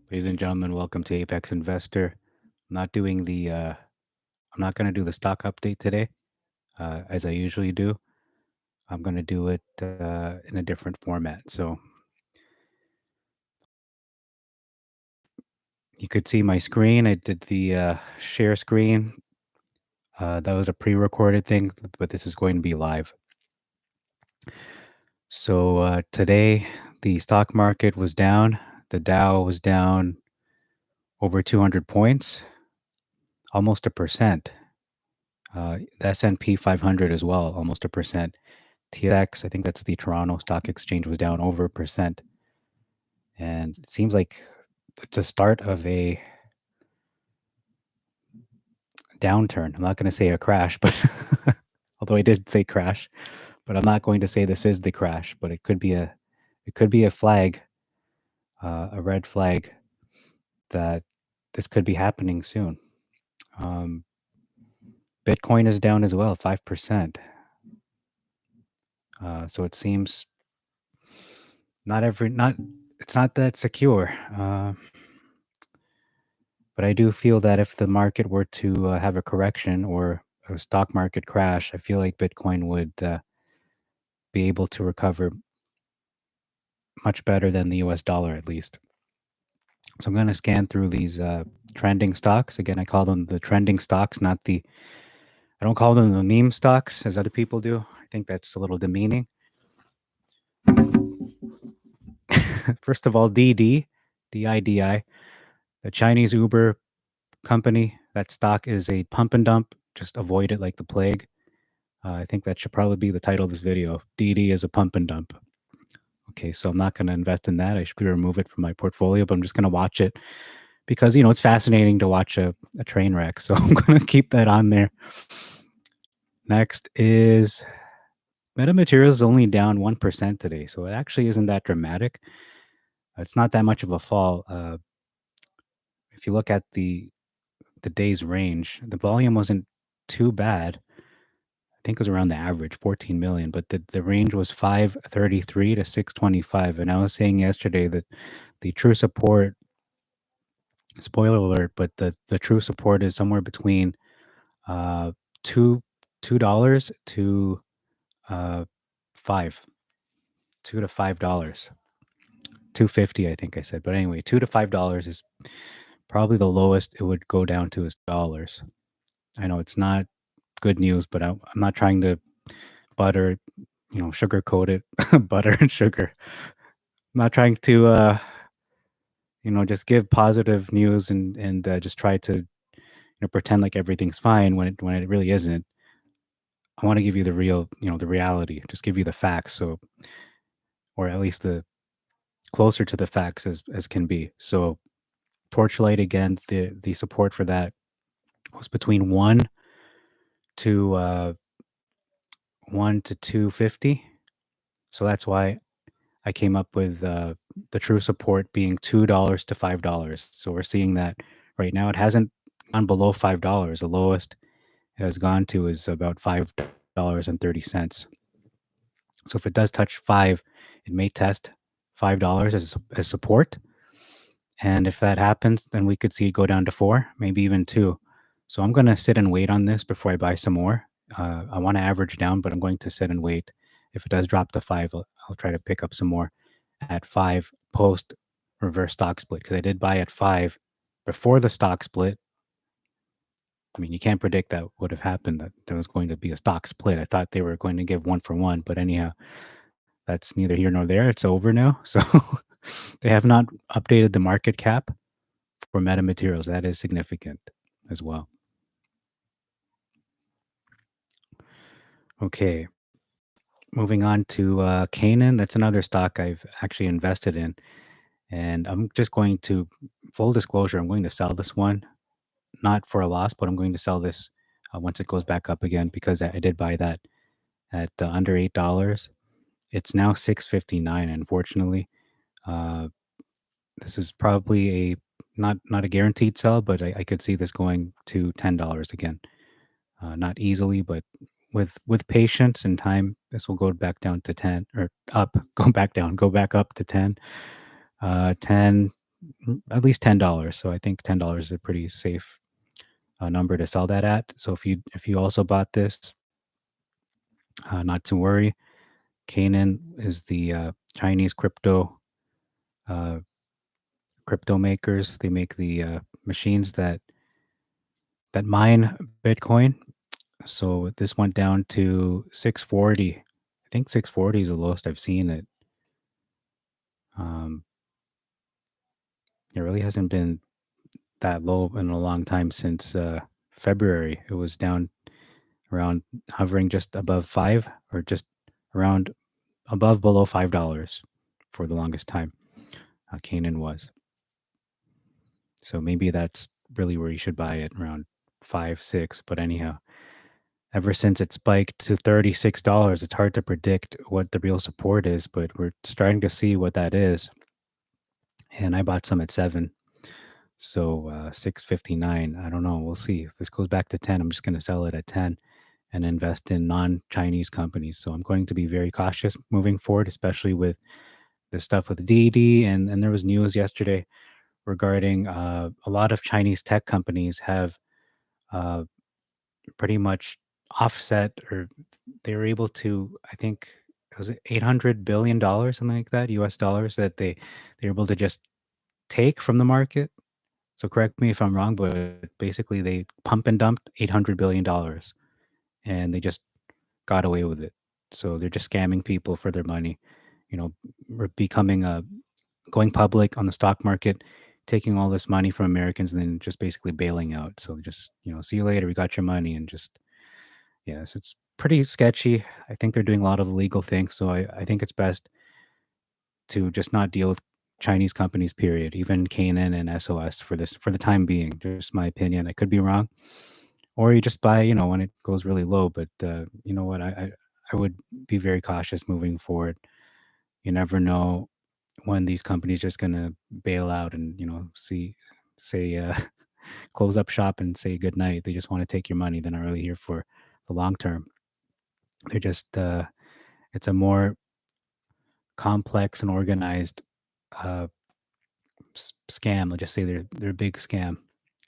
Ladies and gentlemen, welcome to Apex Investor. I'm not doing the I'm not going to do the stock update today as I usually do. I'm going to do it in a different format. So you could see my screen. I did the share screen. That was a pre-recorded thing, but this is going to be live. So today the stock market was down. The Dow was down over 200 points, almost a percent. The S&P 500 as well, almost a percent. TSX, I think that's the Toronto Stock Exchange, was down over a percent. And it seems like it's a start of a downturn. I'm not going to say a crash, but although I did say crash, but I'm not going to say this is the crash, but it could be a flag, a red flag that this could be happening soon. Bitcoin is down as well, 5%. So it seems it's not that secure. But I do feel that if the market were to have a correction or a stock market crash, I feel like Bitcoin would be able to recover much better than the US dollar, at least. So I'm going to scan through these trending stocks. Again, I call them the trending stocks, I don't call them the meme stocks as other people do. I think that's a little demeaning. First of all, DIDI, the Chinese Uber company. That stock is a pump and dump. Just avoid it like the plague. I think that should probably be the title of this video. DD is a pump and dump. Okay, so I'm not going to invest in that. I should remove it from my portfolio, but I'm just going to watch it because, it's fascinating to watch a train wreck. So I'm going to keep that on there. Next is Metamaterials is only down 1% today. So it actually isn't that dramatic. It's not that much of a fall. If you look at the day's range, the volume wasn't too bad. I think it was around the average, 14 million, but the range was 533 to 625. And I was saying yesterday that the true support, spoiler alert, but the true support is somewhere between uh, $2 to $5, $2 to $5, 250, I think I said. But anyway, $2 to $5 is probably the lowest it would go down to is dollars. I know it's not good news, but I'm not trying to butter, sugarcoat it, butter and sugar. I'm not trying to, just give positive news and just try to, pretend like everything's fine when it really isn't. I want to give you the real, the reality. Just give you the facts, so, or at least the closer to the facts as can be. So, Torchlight again, the support for that was between 1 to 250. So that's why I came up with the true support being $2 to $5. So we're seeing that right now. It hasn't gone below $5. The lowest it has gone to is about $5.30. So if it does touch 5, it may test $5 as support. And if that happens, then we could see it go down to 4, maybe even 2. So I'm going to sit and wait on this before I buy some more. I want to average down, but I'm going to sit and wait. If it does drop to 5, I'll try to pick up some more at 5 post reverse stock split, because I did buy at 5 before the stock split. I mean, you can't predict that would have happened, that there was going to be a stock split. I thought they were going to give 1 for 1, but anyhow, that's neither here nor there. It's over now. So they have not updated the market cap for metamaterials. That is significant as well. Okay. Moving on to Canaan. That's another stock I've actually invested in. And I'm just going to, full disclosure, I'm going to sell this one, not for a loss, but I'm going to sell this once it goes back up again, because I did buy that at under $8. It's now $6.59. Unfortunately, this is probably not a guaranteed sell, but I could see this going to $10 again. Not easily, but with patience and time, this will go back down to 10 or up, go back down, go back up to 10. 10, at least $10. So I think $10 is a pretty safe number to sell that at. So if you also bought this, not to worry. Canaan is the Chinese uh, crypto makers. They make the machines that mine Bitcoin. So this went down to 640. I think 640 is the lowest I've seen it. Um, it really hasn't been that low in a long time since February. It was down around hovering just above five or just around above below $5 for the longest time. Canaan was. So maybe that's really where you should buy it around five, six. But anyhow, ever since it spiked to $36, it's hard to predict what the real support is, but we're starting to see what that is. And I bought some at seven. So 659. I don't know. We'll see. If this goes back to 10, I'm just going to sell it at 10 and invest in non-Chinese companies. So I'm going to be very cautious moving forward, especially with the stuff with DD. And there was news yesterday regarding a lot of Chinese tech companies have uh, pretty much offset, or they were able to, I think, was it $800 billion, something like that, US dollars, that they're able to just take from the market. So correct me if I'm wrong, but basically they pump and dumped $800 billion and they just got away with it. So they're just scamming people for their money, we're becoming a going public on the stock market, taking all this money from Americans and then just basically bailing out. So just, see you later. We got your money. And just, yes, it's pretty sketchy. I think they're doing a lot of illegal things. So I think it's best to just not deal with Chinese companies, period, even Canaan and SOS for the time being. Just my opinion. I could be wrong. Or you just buy, when it goes really low. But you know what? I would be very cautious moving forward. You never know when these companies just gonna bail out and say close up shop and say good night. They just want to take your money. They're not really here for the long term. They're just it's a more complex and organized uh, scam. I'll just say they're a big scam, in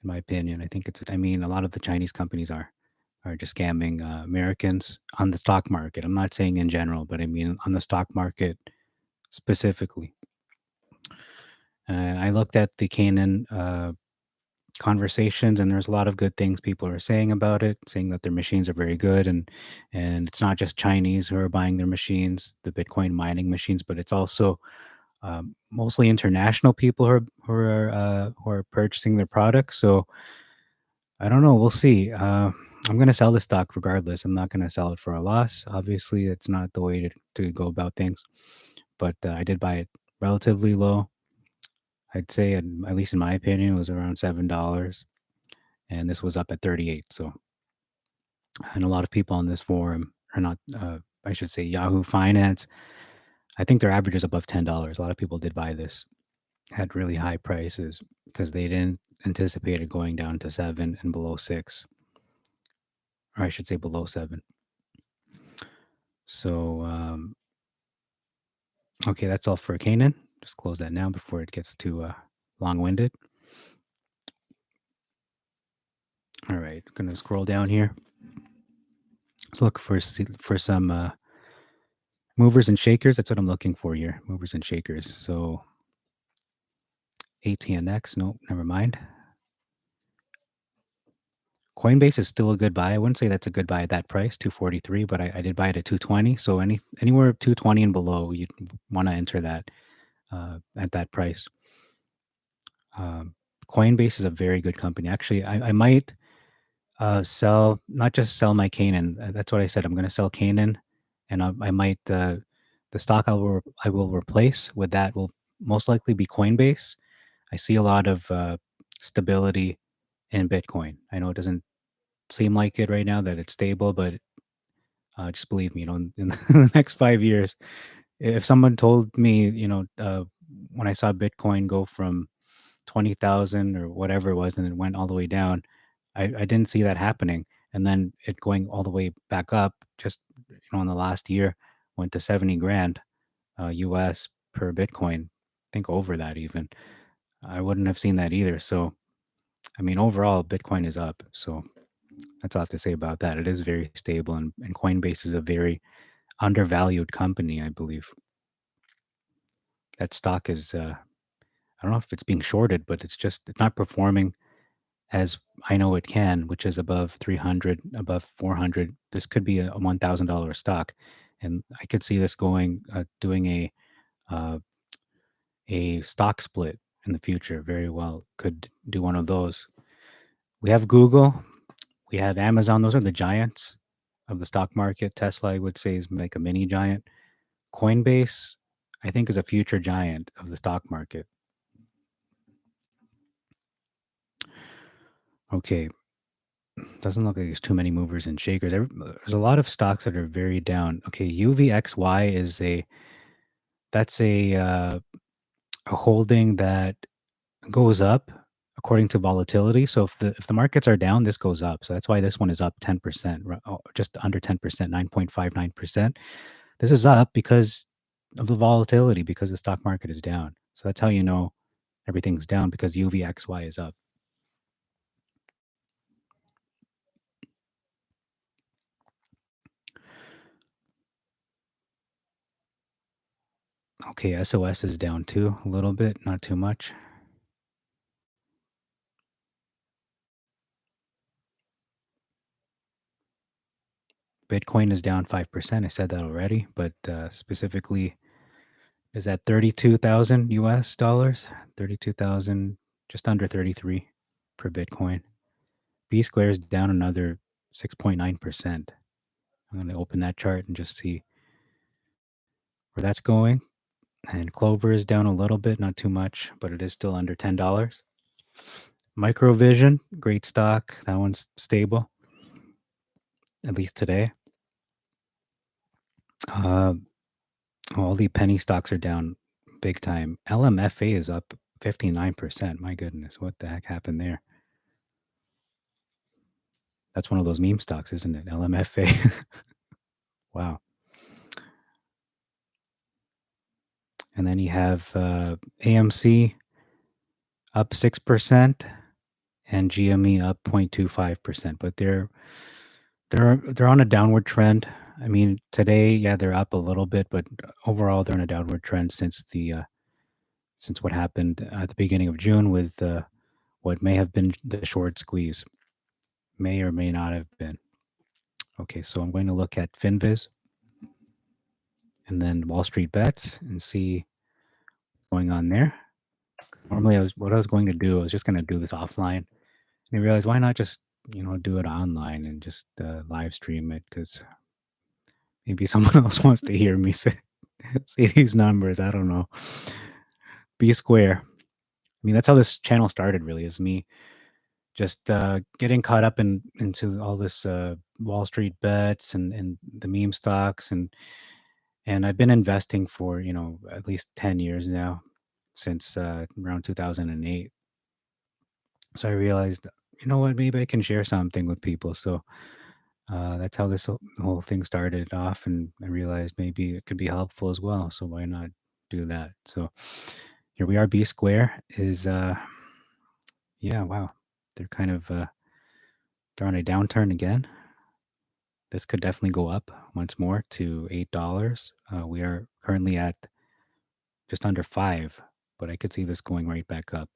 my opinion. I think it's. I mean, a lot of the Chinese companies are just scamming Americans on the stock market. I'm not saying in general, but I mean on the stock market specifically. And I looked at the Canaan conversations, and there's a lot of good things people are saying about it, saying that their machines are very good, and it's not just Chinese who are buying their machines, the Bitcoin mining machines, but it's also mostly international people who are purchasing their products. So I don't know. We'll see. I'm going to sell the stock regardless. I'm not going to sell it for a loss. Obviously, it's not the way to go about things. But I did buy it relatively low. I'd say, at least in my opinion, it was around $7, and this was up at 38. So, and a lot of people on this forum are not. I should say Yahoo Finance. I think their average is above $10. A lot of people did buy this at really high prices because they didn't anticipate it going down to seven and below six, or I should say below seven. So, okay, that's all for Canaan. Just close that now before it gets too long-winded. All right, gonna scroll down here. Let's look for some movers and shakers. That's what I'm looking for here. Movers and shakers. So ATNX. Nope, never mind. Coinbase is still a good buy. I wouldn't say that's a good buy at that price, 243, but I did buy it at 220. So anywhere 220 and below, you'd want to enter that at that price. Coinbase is a very good company. Actually, I might sell, not just sell my Canaan. That's what I said. I'm going to sell Canaan, and I might the stock I will replace with that will most likely be Coinbase. I see a lot of stability in Bitcoin. I know it doesn't seem like it right now that it's stable, but just believe me, in the next 5 years, if someone told me, when I saw Bitcoin go from 20,000 or whatever it was, and it went all the way down, I didn't see that happening. And then it going all the way back up, just, in the last year, went to 70 grand US per Bitcoin. I think over that even. I wouldn't have seen that either. So, I mean, overall, Bitcoin is up. So that's all I have to say about that. It is very stable, and Coinbase is a very undervalued company, I believe. That stock is, I don't know if it's being shorted, but it's not performing as I know it can, which is above 300, above 400. This could be a $1,000 stock. And I could see this doing uh, a stock split in the future very well. Could do one of those. We have Google, we have Amazon. Those are the giants of the stock market. Tesla, I would say, is like a mini giant. Coinbase, I think, is a future giant of the stock market. Okay, doesn't look like there's too many movers and shakers. There's a lot of stocks that are very down. Okay, UVXY is a holding that goes up according to volatility. So if the markets are down, this goes up. So that's why this one is up 10%, just under 10%, 9.59%. This is up because of the volatility, because the stock market is down. So that's how you know everything's down, because UVXY is up. Okay, SOS is down too, a little bit, not too much. Bitcoin is down 5%. I said that already, but specifically is at 32,000 US dollars, 32,000, just under 33 per Bitcoin. B square is down another 6.9%. I'm going to open that chart and just see where that's going. And Clover is down a little bit, not too much, but it is still under $10. Microvision, great stock. That one's stable, at least today. Uh, all the penny stocks are down big time. LMFA is up 59%. My goodness, what the heck happened there? That's one of those meme stocks, isn't it? LMFA. Wow. And then you have AMC up 6% and GME up 0.25%, but they're on a downward trend. I mean, today, yeah, they're up a little bit, but overall, they're on a downward trend since what happened at the beginning of June with what may have been the short squeeze, may or may not have been. Okay, so I'm going to look at Finviz and then WallStreetBets and see what's going on there. Normally, what I was going to do, I was just going to do this offline, and I realized, why not just do it online and just live stream it, because maybe someone else wants to hear me say these numbers. I don't know. B square. I mean, that's how this channel started. Really, is me just getting caught up into all this Wall Street bets and the meme stocks, and I've been investing for at least 10 years now, since around 2008. So I realized, you know what, maybe I can share something with people. So that's how this whole thing started off, and I realized maybe it could be helpful as well. So why not do that? So here we are. B square is yeah, wow, they're kind of they're on a downturn again. This could definitely go up once more to $8. We are currently at just under 5, but I could see this going right back up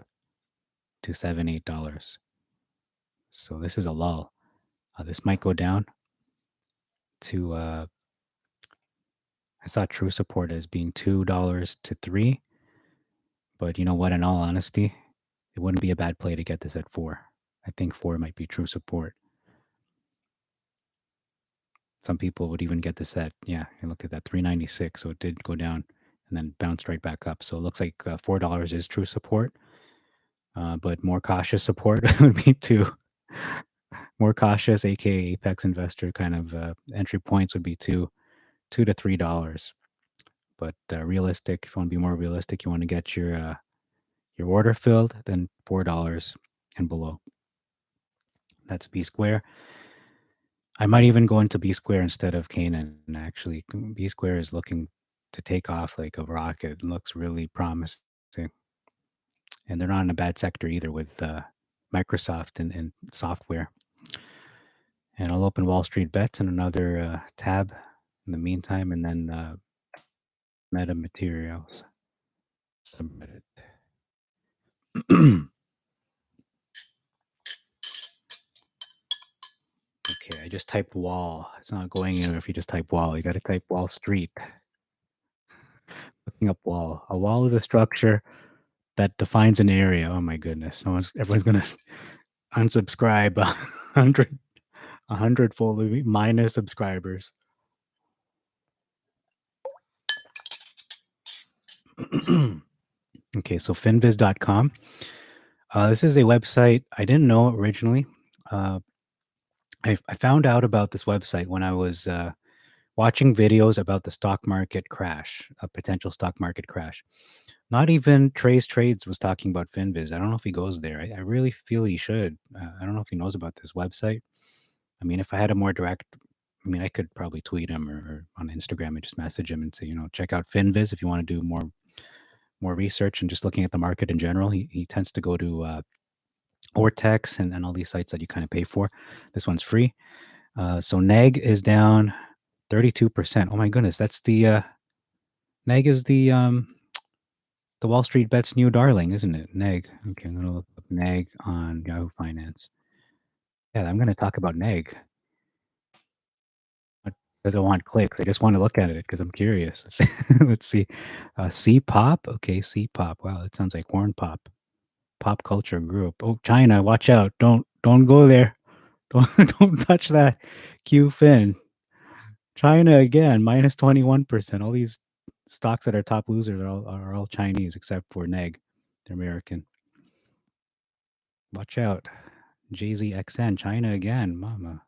to $7, $8. So this is a lull. This might go down to I saw true support as being $2 to 3, but you know what? In all honesty, it wouldn't be a bad play to get this at 4. I think 4 might be true support. Some people would even get this at, yeah, you look at that, 396. So it did go down and then bounced right back up. So it looks like $4 is true support, but more cautious support would be 2. More cautious, aka apex investor kind of entry points would be $2 to $3. But realistic, if you want to be more realistic, you want to get your order filled, then $4 and below. That's B square. I might even go into B square instead of Canaan. Actually, B square is looking to take off like a rocket. It looks really promising. and they're not in a bad sector either with Microsoft and software. And I'll open Wall Street Bets in another tab in the meantime, and then Meta Materials. Submit it. Okay, I just typed wall. It's not going anywhere if you just type wall. You got to type Wall Street. Looking up wall. A wall is a structure that defines an area. Oh my goodness. Everyone's going to unsubscribe 100 full minus subscribers. Okay, so finviz.com. This is a website I didn't know originally. I found out about this website when I was watching videos about the stock market crash, a potential stock market crash. Not even Trace Trades was talking about Finviz. I don't know if he goes there. I really feel he should. I don't know if he knows about this website. I mean, if I had a more direct, I mean, I could probably tweet him or on Instagram and just message him and say, check out Finviz if you want to do more research and just looking at the market in general. He tends to go to Ortex and all these sites that you kind of pay for. This one's free. So NEG is down 32%. Oh my goodness, that's the NEG is the Wall Street Bets new darling, isn't it? NEG. Okay, I'm gonna look up NEG on Yahoo Finance. Yeah, I'm gonna talk about NEG. Because I want clicks. I just want to look at it because I'm curious. Let's see. C pop. Okay, C pop. Wow, that sounds like corn pop. Pop culture group. Oh, China, watch out. Don't go there. Don't touch that. Q Fin. China again, minus 21%. All these stocks that are top losers are all Chinese except for NEG. They're American. Watch out. JZXN, China again.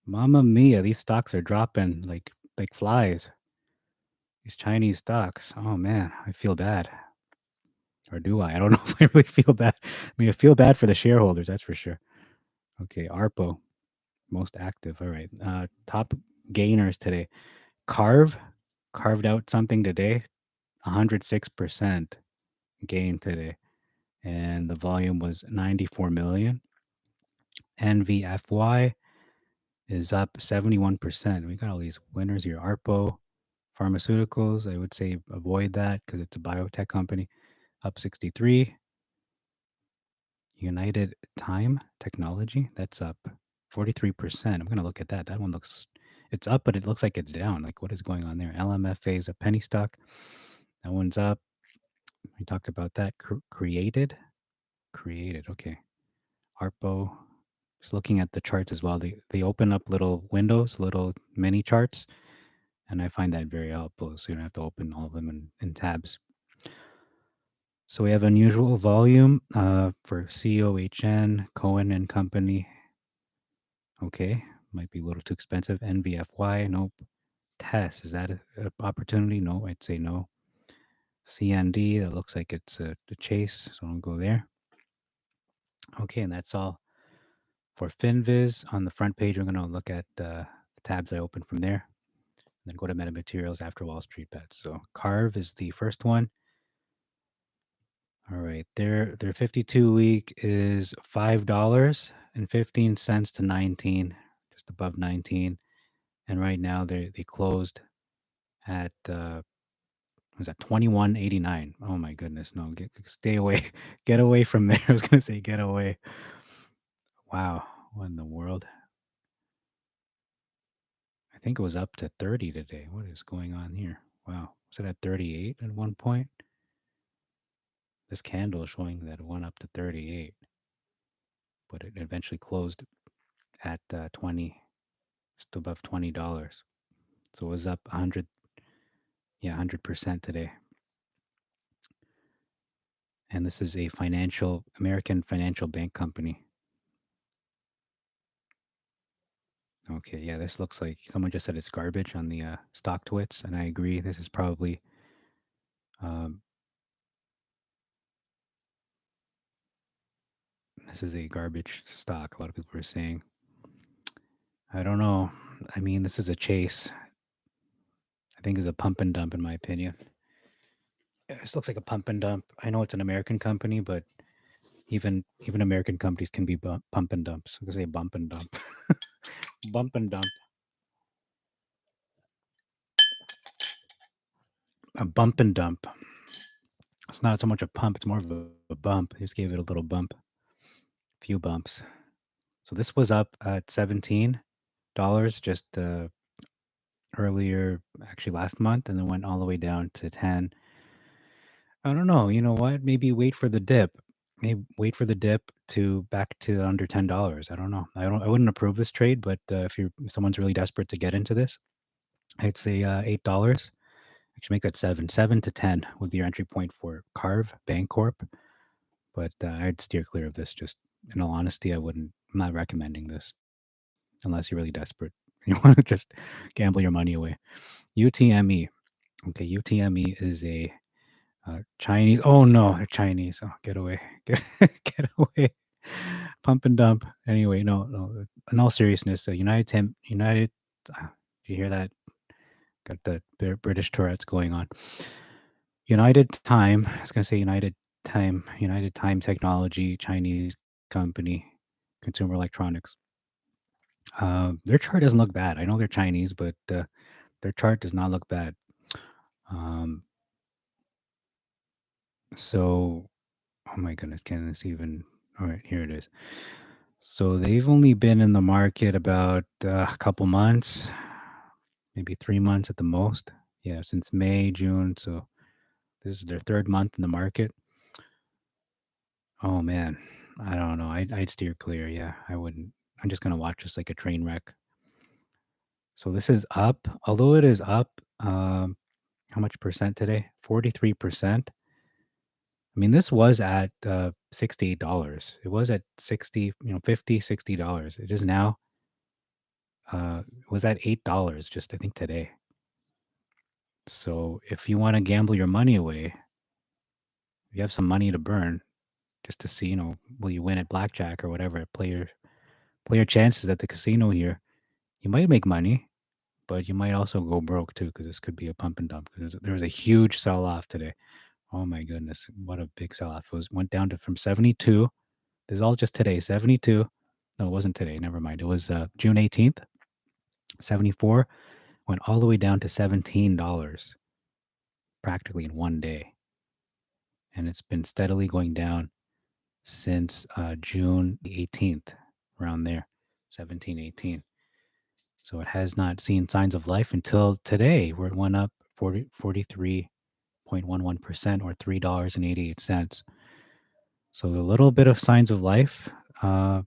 Mama mia, these stocks are dropping like flies. These Chinese stocks. Oh man, I feel bad. Or do I? I don't know if I really feel bad. I mean, I feel bad for the shareholders, that's for sure. Okay, ARPO, most active. All right. Top gainers today. Carved out something today. 106% gain today. And the volume was 94 million. NVFY is up 71%. We got all these winners here. ARPO, pharmaceuticals, I would say avoid that because it's a biotech company. Up 63. United Time Technology, that's up 43%. I'm going to look at that. That one it's up, but it looks like it's down. Like, what is going on there? LMFA is a penny stock. That one's up. We talked about that. Created. Okay. ARPO. Just looking at the charts as well. They open up little windows, little mini charts, and I find that very helpful. So you don't have to open all of them in tabs. So we have unusual volume for COHN, Cohen and Company. Okay, might be a little too expensive. NVFY, nope. TESS, is that an opportunity? No, I'd say no. CND, that looks like it's a chase, so don't go there. Okay, and that's all for Finviz. On the front page, we're going to look at the tabs I opened from there. And then go to Meta Materials after Wall Street Bets. So Carve is the first one. All right, their 52 week is $5.15 to 19, just above 19. And right now they closed at was that 21.89. Oh my goodness, no, stay away. Get away from there. I was going to say get away. Wow, what in the world? I think it was up to 30 today. What is going on here? Wow. Was it at 38 at one point? This candle is showing that it went up to 38, but it eventually closed at 20, just above $20. So it was up 100% today. And this is a American financial bank company. Okay, yeah, this looks like someone just said it's garbage on the stock twits, and I agree. This is probably this is a garbage stock. A lot of people are saying. I don't know. I mean, this is a chase. I think it's a pump and dump, in my opinion. This looks like a pump and dump. I know it's an American company, but even American companies can be pump and dumps. I'm gonna say bump and dump. Bump and dump. A bump and dump. It's not so much a pump, it's more of a bump. I just gave it a little bump, few bumps. So this was up at $17 just earlier, actually last month, and then went all the way down to 10. I don't know. You know what? Maybe wait for the dip. Maybe wait for the dip to back to under $10. I don't know. I wouldn't approve this trade, but if someone's really desperate to get into this, I'd say $8. Actually, make that seven. 7 to 10 would be your entry point for Carve Bancorp. But I'd steer clear of this. Just in all honesty, I wouldn't. I'm not recommending this unless you're really desperate. You want to just gamble your money away. UTME. Okay, UTME is a Chinese. Oh no, they're Chinese. Oh, get away. Get away. Pump and dump. Anyway, no. In all seriousness, United. Do you hear that? Got the British Tourette's going on. United Time. I was gonna say United Time. United Time Technology, Chinese company, consumer electronics. Their chart doesn't look bad. I know they're Chinese, but their chart does not look bad. Um, so, oh my goodness, can this even? All right, here it is. So they've only been in the market about a couple months, maybe 3 months at the most. Yeah, since May, June. So this is their third month in the market. Oh man, I don't know. I'd steer clear. Yeah, I wouldn't. I'm just gonna watch this like a train wreck. So this is up, although it is up. How much percent today? 43%. I mean, this was at $68. It was at 60, 50, $60. It is now was at $8 just I think today. So if you want to gamble your money away, if you have some money to burn just to see, will you win at blackjack or whatever, play your chances at the casino here. You might make money, but you might also go broke too because this could be a pump and dump. There was a huge sell off today. Oh my goodness, what a big sell off! Went down to from 72. This is all just today. 72. No, it wasn't today. Never mind. It was June 18th. 74 went all the way down to $17 practically in one day, and it's been steadily going down since June the 18th, around there, 17, 18. So it has not seen signs of life until today, where it went up 43.11% or $3.88. So a little bit of signs of life. You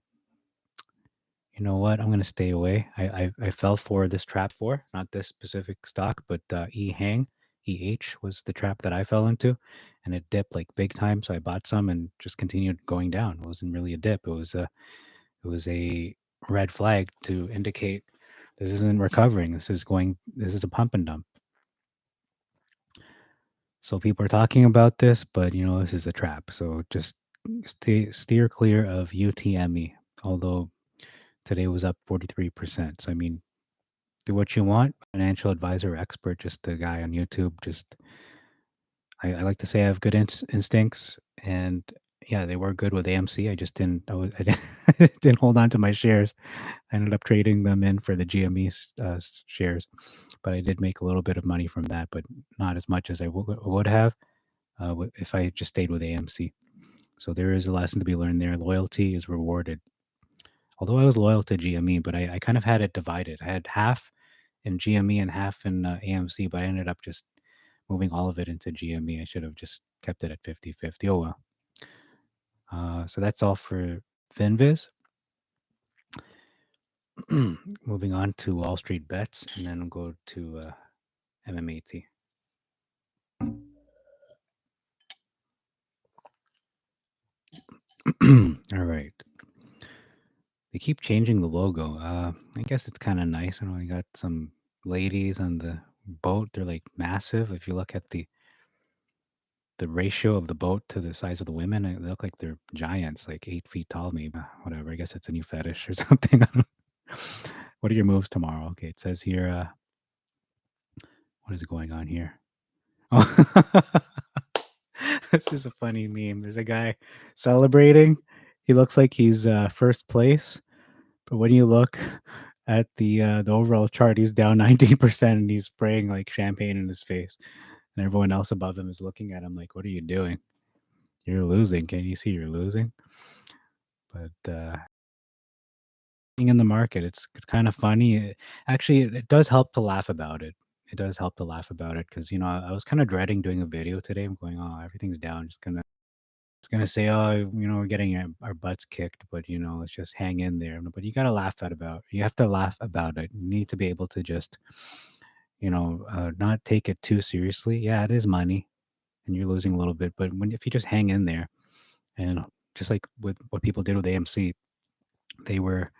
know what? I'm going to stay away. I fell for this trap for, not this specific stock, but EH was the trap that I fell into, and it dipped like big time. So I bought some and just continued going down. It wasn't really a dip. It was a red flag to indicate this isn't recovering. This is a pump and dump. So people are talking about this, but this is a trap. So just steer clear of UTME. Although today was up 43%. So I mean, do what you want. Financial advisor, expert, just a guy on YouTube. Just I like to say I have good instincts, and yeah, they were good with AMC. I just didn't. I didn't hold on to my shares. I ended up trading them in for the GME shares, but I did make a little bit of money from that, but not as much as I would have if I just stayed with AMC. So there is a lesson to be learned there. Loyalty is rewarded. Although I was loyal to GME, but I kind of had it divided. I had half in GME and half in AMC, but I ended up just moving all of it into GME. I should have just kept it at 50-50. Oh well. So that's all for Finviz. Moving on to Wall Street Bets, and then we'll go to MMAT. All right. They keep changing the logo. I guess it's kind of nice. I know we got some ladies on the boat. They're like massive. If you look at the ratio of the boat to the size of the women, they look like they're giants, like 8 feet tall, maybe. Whatever. I guess it's a new fetish or something. What are your moves tomorrow? Okay, it says here. What is going on here? Oh, This is a funny meme. There's a guy celebrating. He looks like he's first place, but when you look at the overall chart, he's down 19% and he's spraying like champagne in his face. And everyone else above him is looking at him like, "What are you doing? You're losing. Can you see you're losing?" But being in the market, it's kind of funny. Actually, it does help to laugh about it. It does help to laugh about it because I was kind of dreading doing a video today. I'm going, "Oh, everything's down. Just gonna say, oh, we're getting our butts kicked, but let's just hang in there." But you gotta laugh at about. You have to laugh about it. You need to be able to just, not take it too seriously. Yeah, it is money, and you're losing a little bit. But if you just hang in there, and just like with what people did with AMC, they were,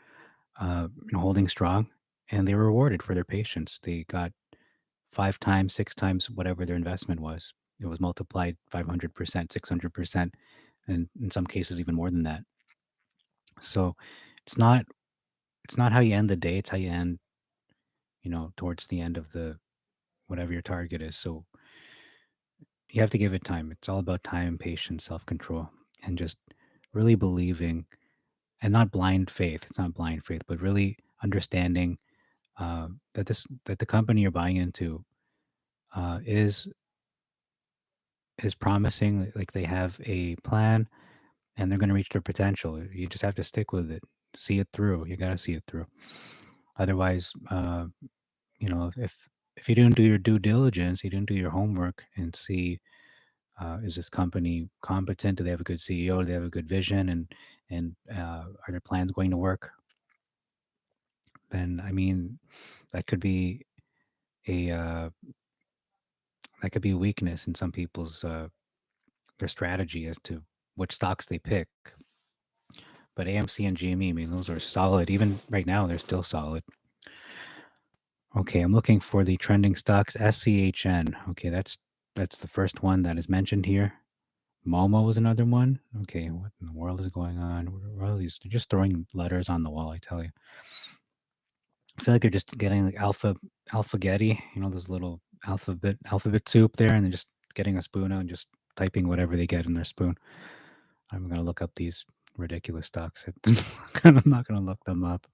holding strong, and they were rewarded for their patience. They got 5 times, 6 times whatever their investment was. It was multiplied 500%, 600%, and in some cases even more than that. So it's not it's not how you end the day, it's how you end, towards the end of the whatever your target is. So you have to give it time. It's all about time, patience, self-control, and just really believing, and not blind faith. It's not blind faith, but really understanding that the company you're buying into uh, is is promising. Like they have a plan and they're going to reach their potential. You just have to stick with it, see it through. You got to see it through. Otherwise, if you didn't do your due diligence, you didn't do your homework and see, is this company competent? Do they have a good CEO? Do they have a good vision? And are their plans going to work? Then I mean, that could be a that could be a weakness in some people's their strategy as to which stocks they pick. But AMC and GME, I mean, those are solid. Even right now, they're still solid. Okay, I'm looking for the trending stocks. SCHN. Okay, that's the first one that is mentioned here. Momo was another one. Okay, what in the world is going on? What are these? They're just throwing letters on the wall. I tell you. I feel like they're just getting like alphagetti. Those little alphabet soup there, and they're just getting a spoon out and just typing whatever they get in their spoon. I'm gonna look up these ridiculous stocks. I'm not gonna look them up.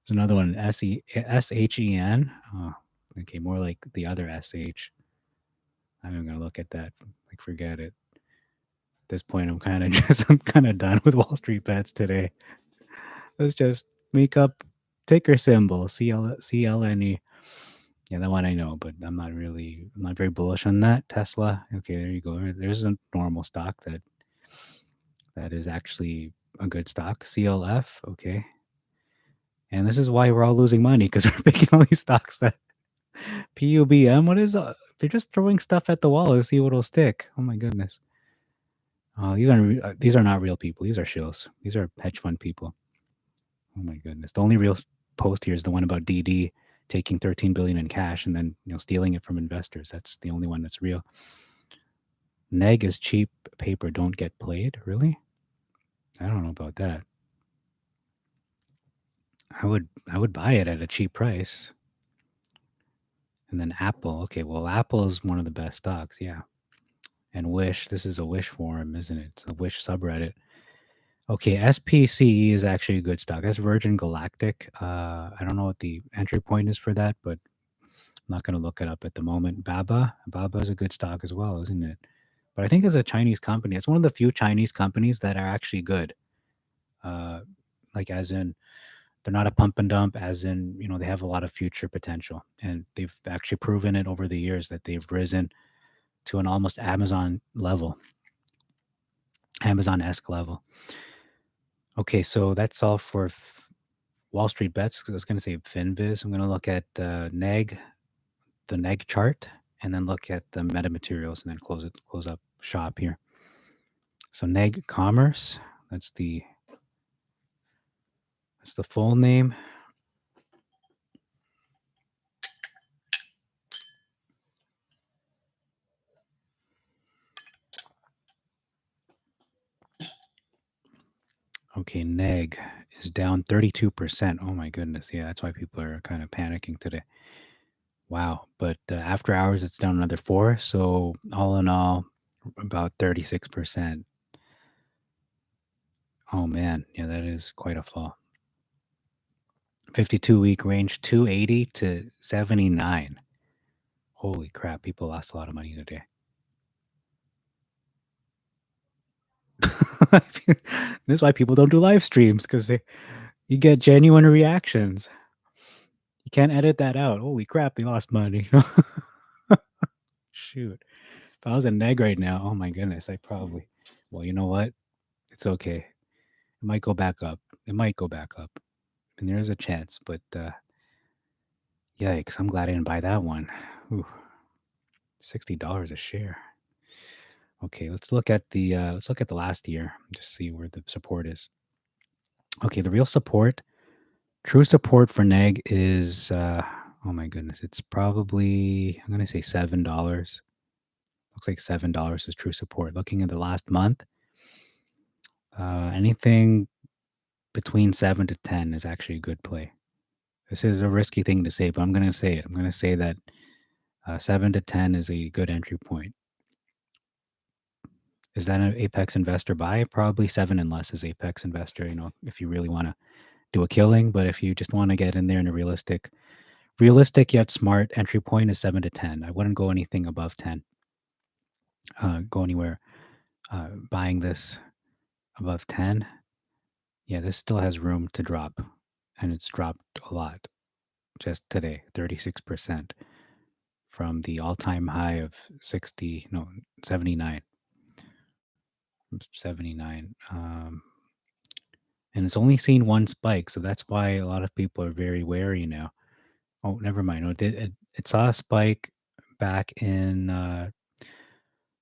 There's another one, SHEN. Oh, okay, more like the other SH. I'm not gonna look at that. Like, forget it. At this point, I'm kind of done with Wall Street bets today. Let's just make up ticker symbol CLNE. Yeah, that one I know, but I'm not very bullish on that. Tesla. Okay, there you go. There's a normal stock that is actually a good stock. CLF. Okay. And this is why we're all losing money because we're picking all these stocks that PUBM. What is? They're just throwing stuff at the wall to see what'll stick. Oh my goodness. These are not real people. These are shills. These are hedge fund people. Oh my goodness. The only real post here is the one about DD taking 13 billion in cash and then stealing it from investors. That's the only one that's real. Neg is cheap paper. Don't get played. Really? I don't know about that. I would buy it at a cheap price. And then Apple. Okay, well, Apple is one of the best stocks. Yeah. And Wish. This is a Wish forum, isn't it? It's a Wish subreddit. Okay, SPCE is actually a good stock. That's Virgin Galactic. I don't know what the entry point is for that, but I'm not going to look it up at the moment. Baba is a good stock as well, isn't it? But I think it's a Chinese company. It's one of the few Chinese companies that are actually good. Like as in, they're not a pump and dump. As in, they have a lot of future potential, and they've actually proven it over the years that they've risen to an almost Amazon-esque level. Okay, so that's all for Wall Street bets. I was going to say Finviz. I'm going to look at the neg chart, and then look at the metamaterials, and then close up shop here. So neg commerce. That's the full name. Okay, neg is down 32%. Oh my goodness. Yeah, that's why people are kind of panicking today. Wow. But after hours, it's down another 4. So all in all, about 36%. Oh man, yeah, that is quite a fall. 52-week range, 280 to 79. Holy crap, people lost a lot of money today. This is why people don't do live streams, because you get genuine reactions. You can't edit that out. Holy crap, they lost money. Shoot. If I was a neg right now, oh my goodness, I probably. Well, you know what? It's okay. It might go back up. It might go back up. And there is a chance, but yikes, I'm glad I didn't buy that one. Ooh, $60 a share. Okay, let's look at the last year, just see where the support is. Okay, the real support, true support for neg is oh my goodness, it's probably, I'm gonna say $7. Looks like $7 is true support. Looking at the last month, anything between 7 to 10 is actually a good play. This is a risky thing to say, but I'm gonna say it. I'm gonna say that 7 to 10 is a good entry point. Is that an apex investor buy? Probably 7 and less is apex investor. You know, if you really want to do a killing, but if you just want to get in there in a realistic yet smart entry point is 7 to 10. I wouldn't go anything above 10. Go anywhere buying this above 10. Yeah, this still has room to drop, and it's dropped a lot just today, 36% from the all-time high of 79. 79. And it's only seen one spike, so that's why a lot of people are very wary now. Oh, never mind. No, it saw a spike back in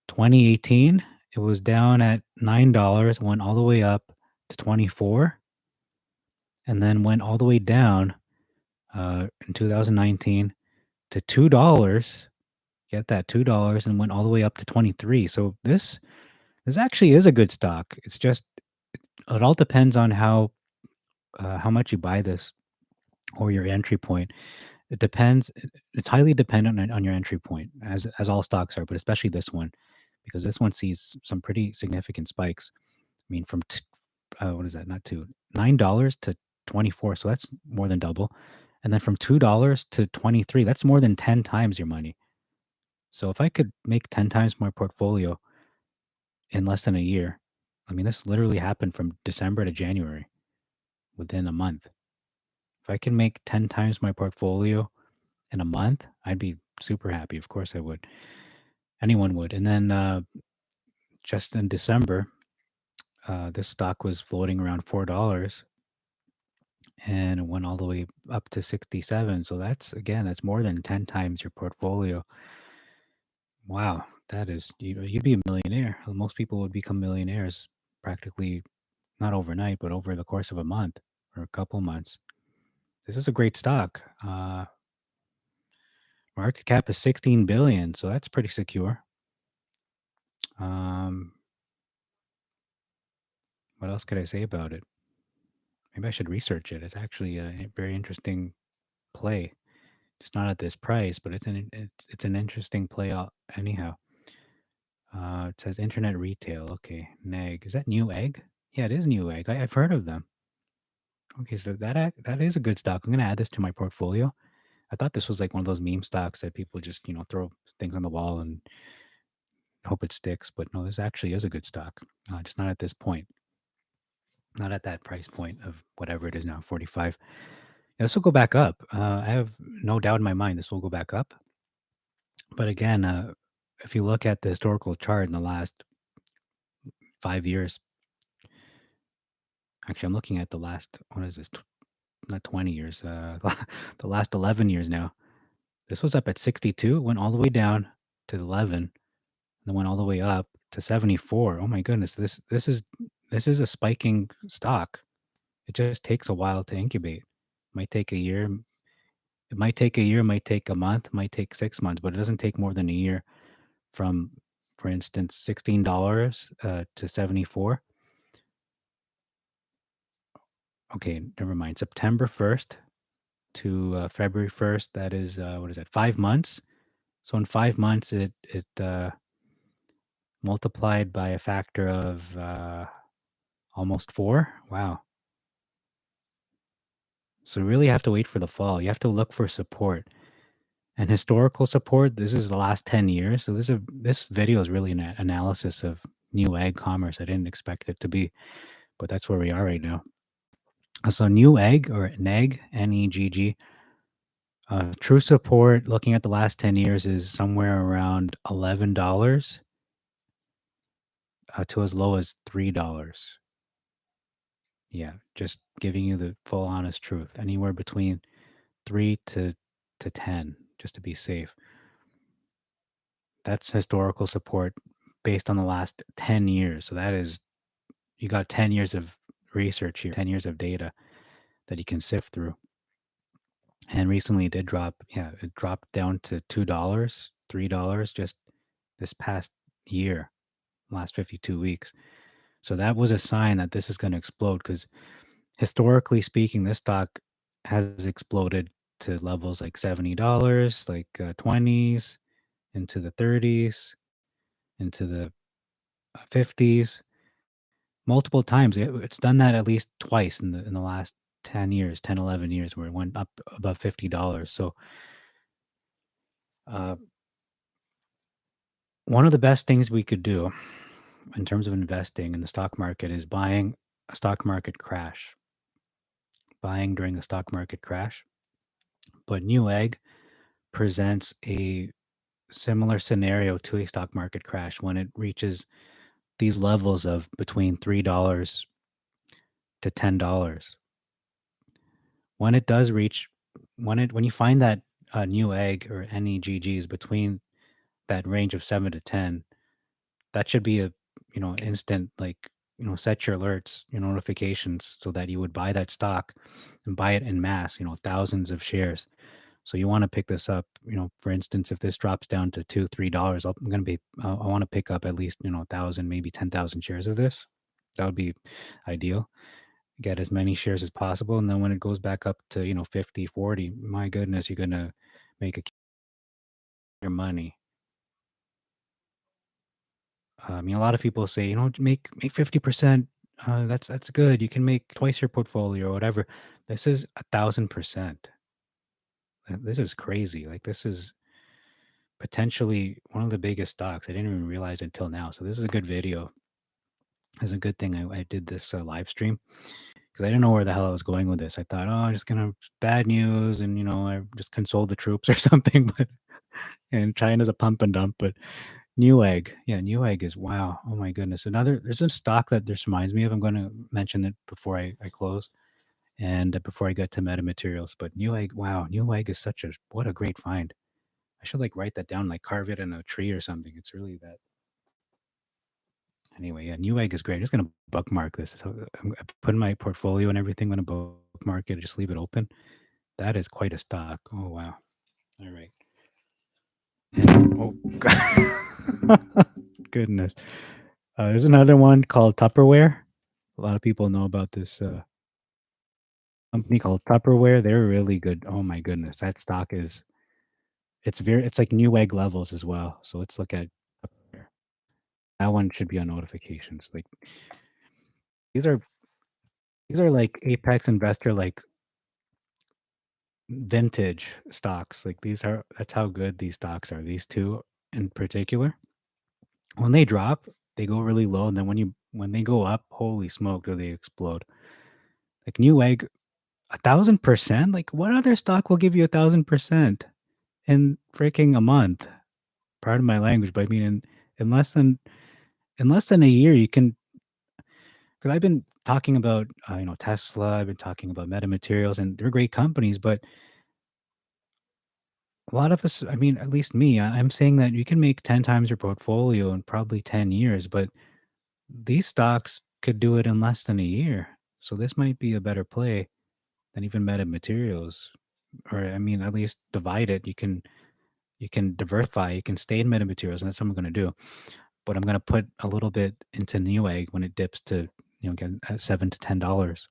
2018. It was down at $9, went all the way up to 24, and then went all the way down in 2019 to $2. Get that $2 and went all the way up to 23. So this actually is a good stock. It's just it all depends on how much you buy this or your entry point. It depends. It's highly dependent on your entry point, as all stocks are, but especially this one, because this one sees some pretty significant spikes. I mean, from what is that? Not two, $9 to 24, so that's more than double, and then from $2 to 23, that's more than 10 times your money. So if I could make 10 times my portfolio in less than a year, I mean, this literally happened from December to January within a month. If I can make 10 times my portfolio in a month, I'd be super happy. Of course I would. Anyone would. And then just in December, this stock was floating around $4 and it went all the way up to 67. So that's more than 10 times your portfolio. Wow, that is, you'd be a millionaire. Most people would become millionaires practically not overnight, but over the course of a month or a couple months. This is a great stock. Market cap is 16 billion, so that's pretty secure. Um, what else could I say about it? Maybe I should research it. It's actually a very interesting play. Just not at this price, but it's an interesting play anyhow. It says internet retail. Okay, Neg. Is that New Egg? Yeah, it is New Egg. I've heard of them. Okay, so that is a good stock. I'm gonna add this to my portfolio. I thought this was like one of those meme stocks that people just throw things on the wall and hope it sticks. But no, this actually is a good stock. Just not at this point. Not at that price point of whatever it is now, 45. Yeah, this will go back up. I have no doubt in my mind this will go back up. But again, if you look at the historical chart in the last 5 years, actually, I'm looking at the last, what is this? Not 20 years, the last 11 years now. This was up at 62, went all the way down to 11, then went all the way up to 74. Oh my goodness, this is a spiking stock. It just takes a while to incubate. Might take a year. It might take a year, might take a month, might take 6 months, but it doesn't take more than a year from, for instance, $16 to 74. Okay, never mind. September 1st to February 1st. That is what is that? 5 months. So in 5 months, it multiplied by a factor of almost 4. Wow. So you really have to wait for the fall. You have to look for support. And historical support, this is the last 10 years. So this video is really an analysis of new egg commerce. I didn't expect it to be, but that's where we are right now. So new egg or neg, NEGG, true support looking at the last 10 years is somewhere around $11 to as low as $3. Yeah, just giving you the full honest truth. Anywhere between 3 to 10 just to be safe. That's historical support based on the last 10 years. So that is you got 10 years of research here, 10 years of data that you can sift through. And recently it did drop. Yeah, it dropped down to $2, $3 just this past year, last 52 weeks. So that was a sign that this is going to explode because historically speaking, this stock has exploded to levels like $70, like 20s, into the 30s, into the 50s, multiple times. It's done that at least twice in the last 10 years, 10, 11 years, where it went up above $50. So uh, one of the best things we could do in terms of investing in the stock market is buying a stock market crash, buying during a stock market crash. But Newegg presents a similar scenario to a stock market crash when it reaches these levels of between $3 to $10. When it does reach, when you find that new egg or NEGGs between that range of 7 to 10, that should be a instant, like, set your alerts, your notifications, so that you would buy that stock and buy it in mass, thousands of shares. So you want to pick this up. For instance, if this drops down to $2, $3, I want to pick up at least 1,000, maybe 10,000 shares of this. That would be ideal. Get as many shares as possible, and then when it goes back up to 50, 40, my goodness, you're gonna make your money. I mean, a lot of people say, make 50%. That's good. You can make twice your portfolio or whatever. This is 1,000%. This is crazy. Like, this is potentially one of the biggest stocks. I didn't even realize until now. So this is a good video. It's a good thing I did this live stream because I didn't know where the hell I was going with this. I thought, oh, I'm just gonna bad news, and I just console the troops or something. But and China's a pump and dump. But Newegg, yeah, Newegg is wow. Oh my goodness, there's a stock that this reminds me of. I'm going to mention it before I close and before I get to metamaterials. But Newegg, wow, Newegg is what a great find. I should like write that down, like carve it in a tree or something. It's really that. Anyway, yeah, Newegg is great. I'm just gonna bookmark this. So I'm putting my portfolio and everything. I'm gonna bookmark it. Just leave it open. That is quite a stock. Oh wow. All right. Oh goodness. There's another one called Tupperware. A lot of people know about this company called Tupperware. They're really good. Oh my goodness, that stock is it's like Newegg levels as well. So let's look at Tupperware. That one should be on notifications. Like these are these are like Apex Investor, like vintage stocks. Like that's how good these stocks are. These two in particular. When they drop, they go really low, and then when they go up, holy smoke, do they explode. Like Newegg, 1,000%? Like, what other stock will give you 1,000% in freaking a month? Pardon my language, but I mean, in less than a year, you can. Because I've been talking about, Tesla. I've been talking about metamaterials, and they're great companies. But a lot of us, I mean, at least me, I'm saying that you can make 10 times your portfolio in probably 10 years. But these stocks could do it in less than a year. So this might be a better play than even metamaterials. Or I mean, at least divide it. You can diversify, you can stay in metamaterials, and that's what I'm gonna do. But I'm gonna put a little bit into Newegg when it dips to, again, at $7 to $10.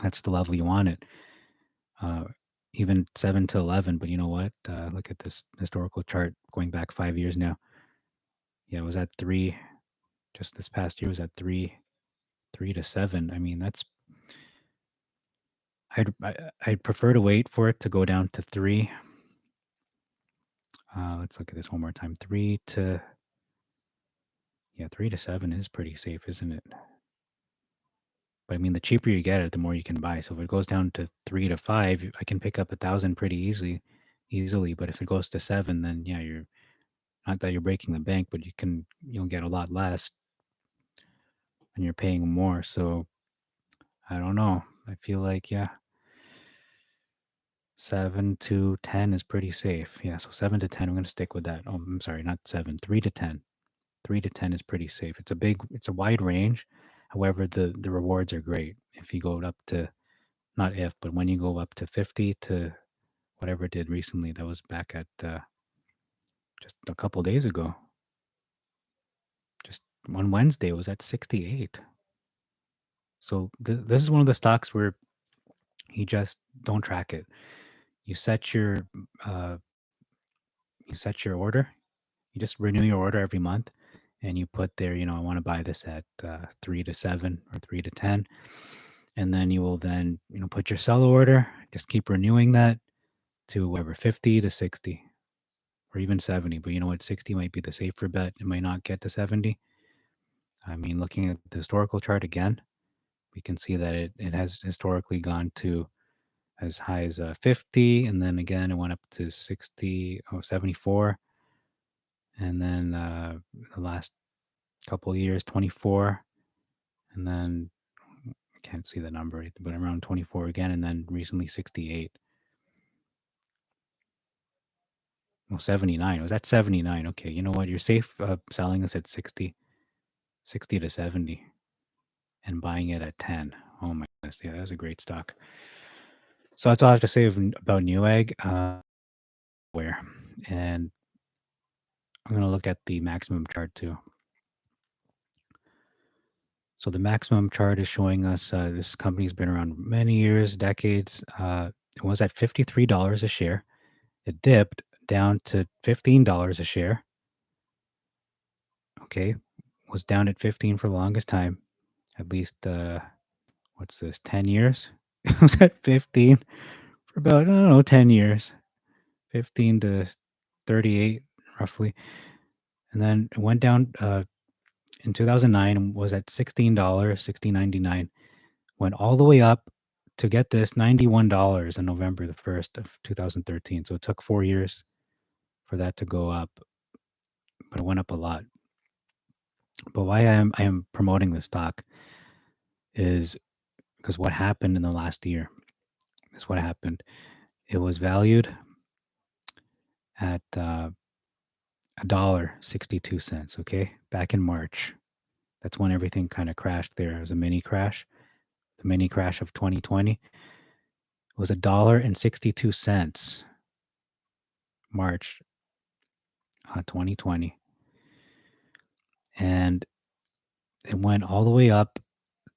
That's the level you want it. Uh, even 7 to 11, but you know what? Look at this historical chart going back 5 years now. Yeah, it was at 3 just this past year was at 3 to 7. I mean, that's I'd prefer to wait for it to go down to 3. Let's look at this one more time. 3 to yeah, 3 to 7 is pretty safe, isn't it? But I mean, the cheaper you get it, the more you can buy. So if it goes down to 3 to 5, I can pick up 1,000 pretty easily. But if it goes to 7, then yeah, you're not that you're breaking the bank, but you'll get a lot less and you're paying more. So I don't know. I feel like yeah, 7 to 10 is pretty safe. Yeah, so 7 to 10, I'm going to stick with that. Oh, I'm sorry, not 7, 3 to 10. 3 to 10 is pretty safe. It's a wide range. However, the rewards are great. If you go up to not if, but when you go up to 50 to whatever it did recently, that was back at just a couple days ago. Just on Wednesday, it was at 68. So this is one of the stocks where you just don't track it. You set your uh, you set your order. You just renew your order every month, and you put there, I want to buy this at 3 to 7 or 3 to 10, and then you will then put your sell order. Just keep renewing that to whatever 50 to 60 or even 70. But you know what? 60 might be the safer bet. It might not get to 70. I mean, looking at the historical chart again, we can see that it has historically gone to as high as 50, and then again it went up to 60, 74, and then the last couple of years 24, and then I can't see the number, but around 24 again, and then recently 68. Oh, 79. It was at 79. Okay, you know what? You're safe selling this at 60 to 70 and buying it at 10. Oh my goodness. Yeah, that's a great stock. So that's all I have to say about Newegg. Where? And I'm going to look at the maximum chart too. So the maximum chart is showing us this company's been around many years, decades. It was at $53 a share. It dipped down to $15 a share. Okay, was down at 15 for the longest time, at least what's this, 10 years? It was at 15 for about, I don't know, 10 years, 15 to 38 roughly. And then it went down in 2009 and was at $16, $16.99. Went all the way up to get this $91 on November the 1st of 2013. So it took 4 years for that to go up, but it went up a lot. But why I am promoting this stock is because what happened in the last year is what happened. It was valued at $1.62. Okay, back in March. That's when everything kind of crashed. There it was a mini crash. The mini crash of 2020 it was $1.62. March 2020, and it went all the way up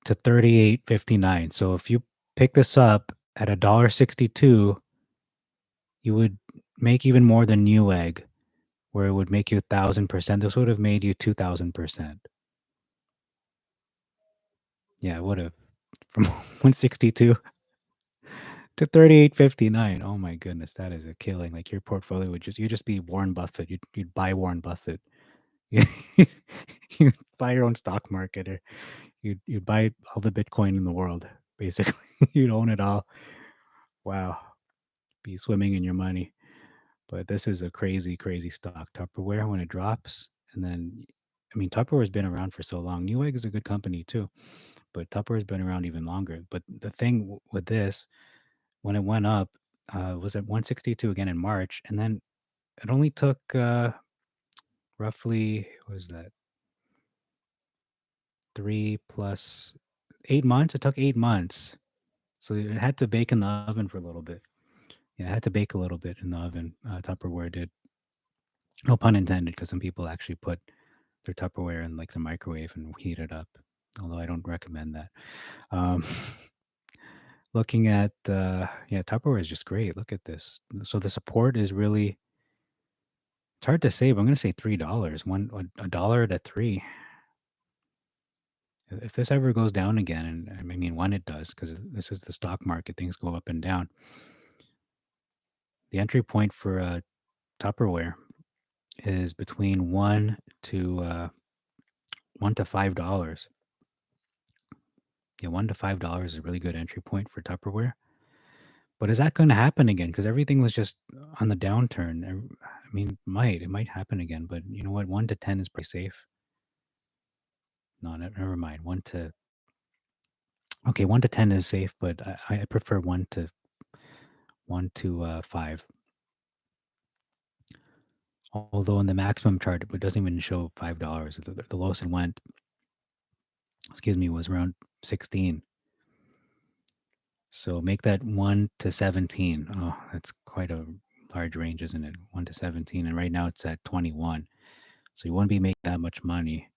to 38.59. So if you pick this up at $1.62, you would make even more than Newegg, where it would make you 1,000%. This would have made you 2,000%. Yeah, it would have from 162 to 38.59. Oh my goodness, that is a killing. Like your portfolio would you'd just be Warren Buffett. You'd buy Warren Buffett. You'd buy your own stock market, or you'd buy all the Bitcoin in the world. Basically, you'd own it all. Wow, be swimming in your money. But this is a crazy, crazy stock. Tupperware when it drops, and then I mean Tupperware's been around for so long. Newegg is a good company too, but Tupperware's been around even longer. But the thing with this, when it went up, was at 162 again in March, and then it only took roughly what was that 3 plus 8 months. It took 8 months, so it had to bake in the oven for a little bit. Yeah, it had to bake a little bit in the oven. Tupperware did. No pun intended, because some people actually put their Tupperware in like the microwave and heat it up. Although I don't recommend that. Um, looking at yeah, Tupperware is just great. Look at this. So the support is really It's hard to say, but I'm gonna say $3. A dollar to 3. If this ever goes down again, and I mean when it does, because this is the stock market, things go up and down. The entry point for Tupperware is between $1 to $5. Yeah, $1 to $5 is a really good entry point for Tupperware. But is that going to happen again? Because everything was just on the downturn. I mean, it might happen again. But you know what? 1 to 10 is pretty safe. No, never mind. Okay, 1 to 10 is safe, but I prefer one to 5. Although in the maximum chart, it doesn't even show $5. The lowest it went, excuse me, was around 16. So make that 1 to 17. Oh, that's quite a large range, isn't it? 1 to 17, and right now it's at 21. So you won't be making that much money.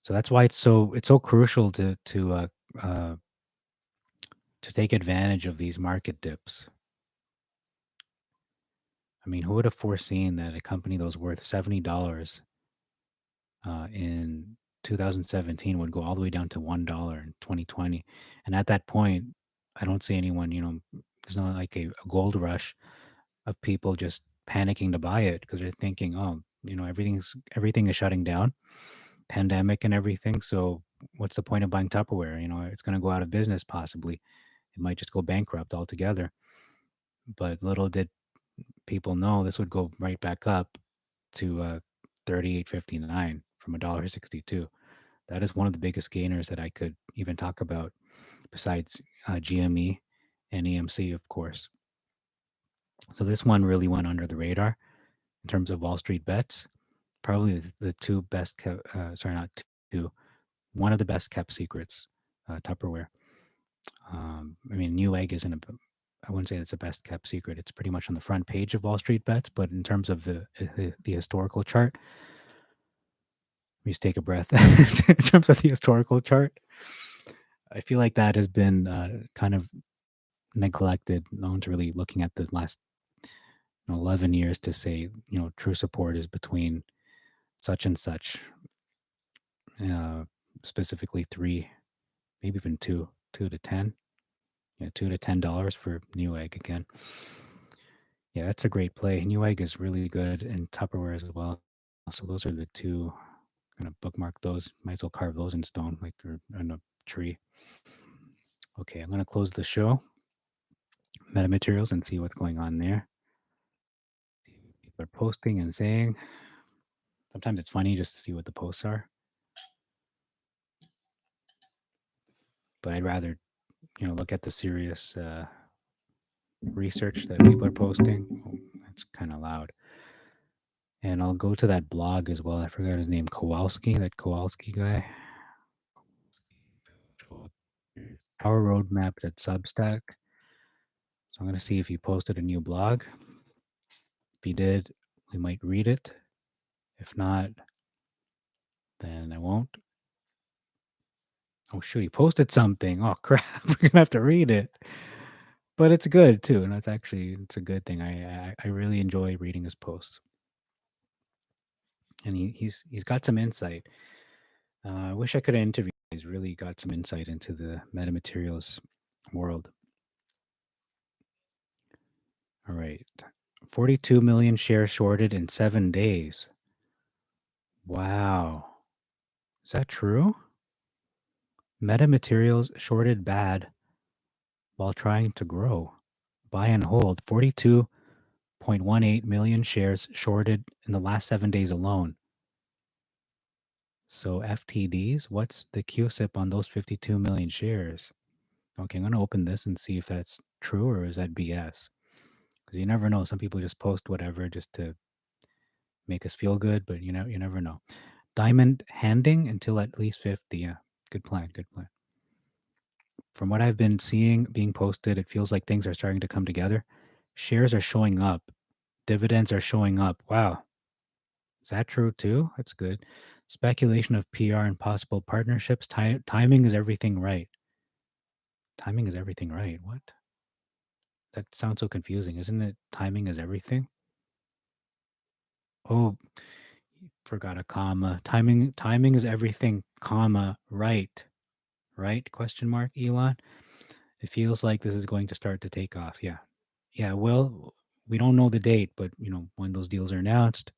So that's why it's so crucial uh, to take advantage of these market dips. I mean, who would have foreseen that a company that was worth $70 in 2017 would go all the way down to $1 in 2020? And at that point, I don't see anyone. There's not like a gold rush of people just panicking to buy it because they're thinking, oh, everything is shutting down, pandemic and everything. So what's the point of buying Tupperware? It's going to go out of business possibly. It might just go bankrupt altogether. But little did people know this would go right back up to 38.59 from $1.62. That is one of the biggest gainers that I could even talk about, besides GME and EMC, of course. So this one really went under the radar in terms of Wall Street bets. Probably the two best kept, sorry, not two, one of the best kept secrets, Tupperware. I mean, Newegg isn't I wouldn't say it's a best kept secret. It's pretty much on the front page of Wall Street Bets, but in terms of the historical chart, let me just take a breath. In terms of the historical chart, I feel like that has been kind of neglected. No one's really looking at the last 11 years to say, true support is between such and such, uh, specifically 3, maybe even 2 to 10. Yeah, $2 to $10 for Newegg again. Yeah, that's a great play. Newegg is really good, and Tupperware as well. So those are the two. I'm gonna bookmark those. Might as well carve those in stone, like or in a tree. Okay, I'm gonna close the show. Metamaterials and see what's going on there. People are posting and saying. Sometimes it's funny just to see what the posts are, but I'd rather look at the serious research that people are posting. Oh, that's kind of loud. And I'll go to that blog as well. I forgot his name, that Kowalski guy. Power Roadmap at Substack. So I'm going to see if he posted a new blog. If he did, we might read it. If not, then I won't. Oh, shoot, he posted something. Oh, crap. We're going to have to read it. But it's good, too. And it's a good thing. I really enjoy reading his posts. And he's got some insight. I wish I could have interviewed. He's really got some insight into the metamaterials world. All right. 42 million shares shorted in 7 days. Wow. Is that true? Metamaterials shorted bad while trying to grow. Buy and hold. 42.18 million shares shorted in the last 7 days alone. So FTDs, what's the QSIP on those 52 million shares? Okay, I'm going to open this and see if that's true or is that BS. Because you never know. Some people just post whatever just to make us feel good, but you never know. Diamond handing until at least 50. Yeah, good plan. Good plan. From what I've been seeing being posted, it feels like things are starting to come together. Shares are showing up. Dividends are showing up. Wow. Is that true too? That's good. Speculation of PR and possible partnerships. Timing is everything right. Timing is everything right. What? That sounds so confusing. Isn't it? Timing is everything. Oh, forgot a comma. Timing is everything, comma, right. Right? Question mark, Elon. It feels like this is going to start to take off. Yeah. Yeah, well, we don't know the date, but when those deals are announced,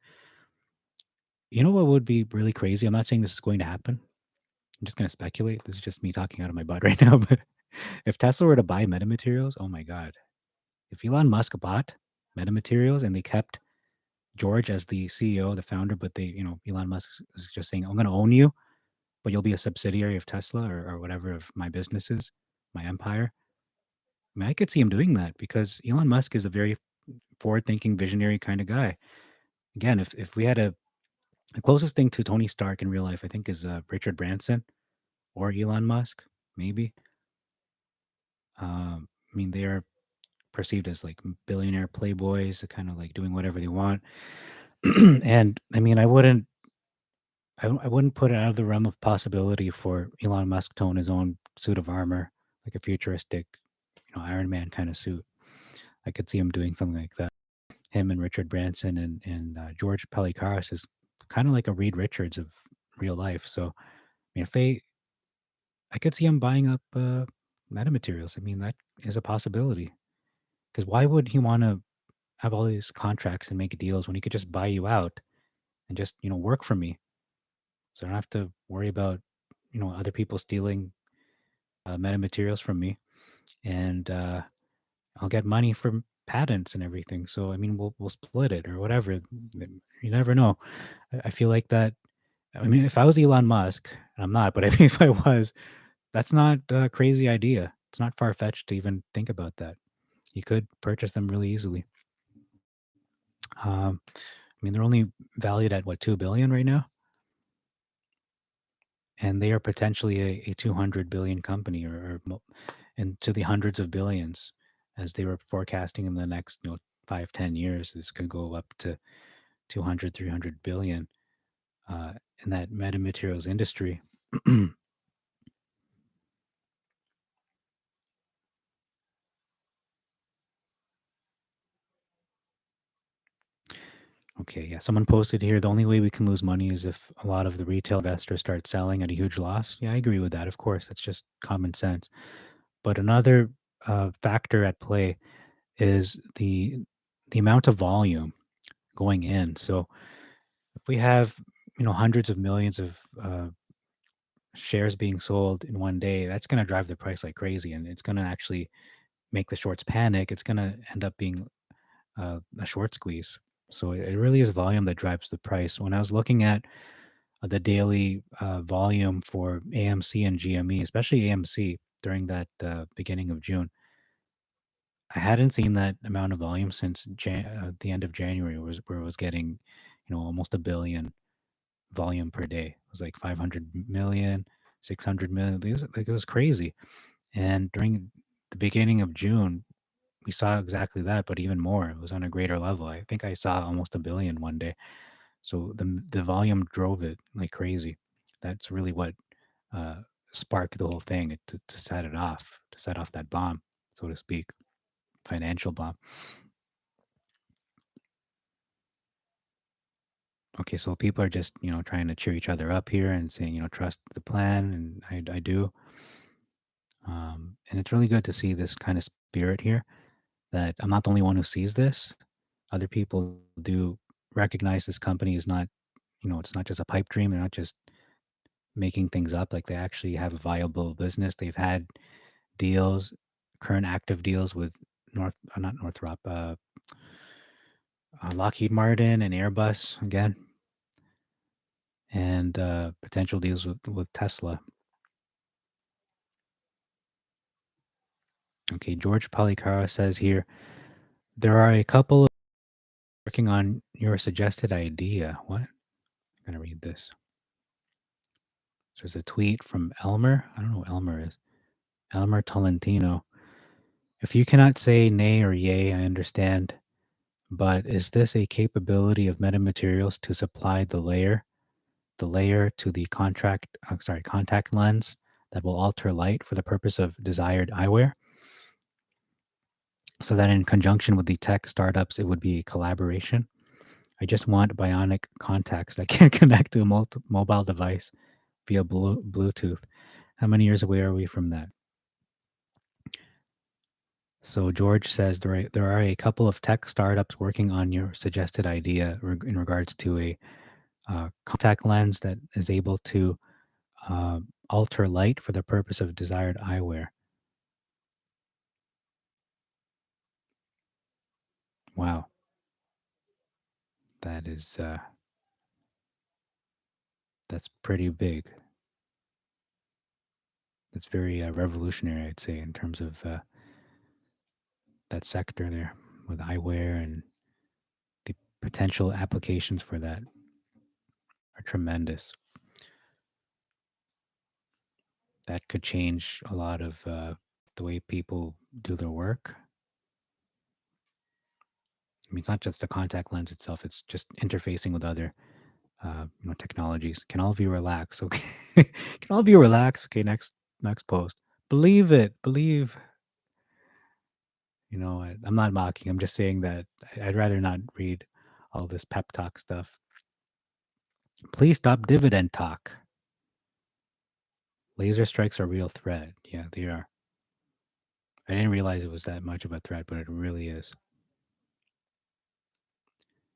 you know what would be really crazy? I'm not saying this is going to happen. I'm just going to speculate. This is just me talking out of my butt right now. But if Tesla were to buy metamaterials, oh my God. If Elon Musk bought metamaterials and they kept George as the CEO, the founder, but Elon Musk is just saying, I'm going to own you, but you'll be a subsidiary of Tesla or whatever of my businesses, my empire. I mean, I could see him doing that because Elon Musk is a very forward-thinking, visionary kind of guy. Again, if we had the closest thing to Tony Stark in real life, I think, is Richard Branson or Elon Musk, maybe. I mean, they are perceived as like billionaire playboys, kind of like doing whatever they want. And I mean, I wouldn't put it out of the realm of possibility for Elon Musk to own his own suit of armor, like a futuristic, Iron Man kind of suit. I could see him doing something like that. Him and Richard Branson and George Pelikaris is kind of like a Reed Richards of real life. So, I mean, I could see him buying up metamaterials. I mean, that is a possibility. Because why would he want to have all these contracts and make deals when he could just buy you out and just work for me? So I don't have to worry about other people stealing metamaterials from me, and I'll get money from patents and everything. So I mean, we'll split it or whatever. You never know. I feel like that. I mean, if I was Elon Musk, and I'm not, but I mean, if I was, that's not a crazy idea. It's not far fetched to even think about that. You could purchase them really easily. I mean, they're only valued at what, 2 billion right now, and they are potentially a 200 billion company or into the hundreds of billions, as they were forecasting in the next 5-10 years. This could go up to 200, 300 billion uh, in that metamaterials industry. Okay, yeah. Someone posted here the only way we can lose money is if a lot of the retail investors start selling at a huge loss. Yeah, I agree with that. Of course, it's just common sense. But another factor at play is the amount of volume going in. So if we have hundreds of millions of shares being sold in one day, that's going to drive the price like crazy, and it's going to actually make the shorts panic. It's going to end up being a short squeeze. So it really is volume that drives the price. When I was looking at the daily volume for AMC and GME, especially AMC during that beginning of June, I hadn't seen that amount of volume since the end of January, where it was getting, almost a billion volume per day. It was like 500 million, 600 million. Like, it was crazy. And during the beginning of June, we saw exactly that, but even more. It was on a greater level. I think I saw almost a billion one day. So the volume drove it like crazy. That's really what uh, sparked the whole thing to set it off, to set off that bomb, so to speak, financial bomb. Okay, so people are just trying to cheer each other up here and saying trust the plan, and I do. And it's really good to see this kind of spirit here. That I'm not the only one who sees this. Other people do recognize this company is not, it's not just a pipe dream. They're not just making things up. Like, they actually have a viable business. They've had deals, current active deals with not Northrop, Lockheed Martin and Airbus again, and potential deals with Tesla. Okay, George Polikara says here there are a couple of working on your suggested idea. What? I'm gonna read this. There's a tweet from Elmer. I don't know what Elmer is. Elmer Tolentino. If you cannot say nay or yay, I understand. But is this a capability of metamaterials to supply the layer to the contact lens that will alter light for the purpose of desired eyewear? So that in conjunction with the tech startups, it would be a collaboration. I just want bionic contacts that can connect to a mobile device via Bluetooth. How many years away are we from that? So George says there are a couple of tech startups working on your suggested idea in regards to a contact lens that is able to uh, alter light for the purpose of desired eyewear. Wow, that is that's pretty big. That's very revolutionary, I'd say, in terms of that sector there with eyewear, and the potential applications for that are tremendous. That could change a lot of the way people do their work. I mean, it's not just the contact lens itself; it's just interfacing with other, technologies. Can all of you relax? Okay, can all of you relax? Okay, next post. Believe it. Believe. I'm not mocking. I'm just saying that I'd rather not read all this pep talk stuff. Please stop dividend talk. Laser strikes are a real threat. Yeah, they are. I didn't realize it was that much of a threat, but it really is.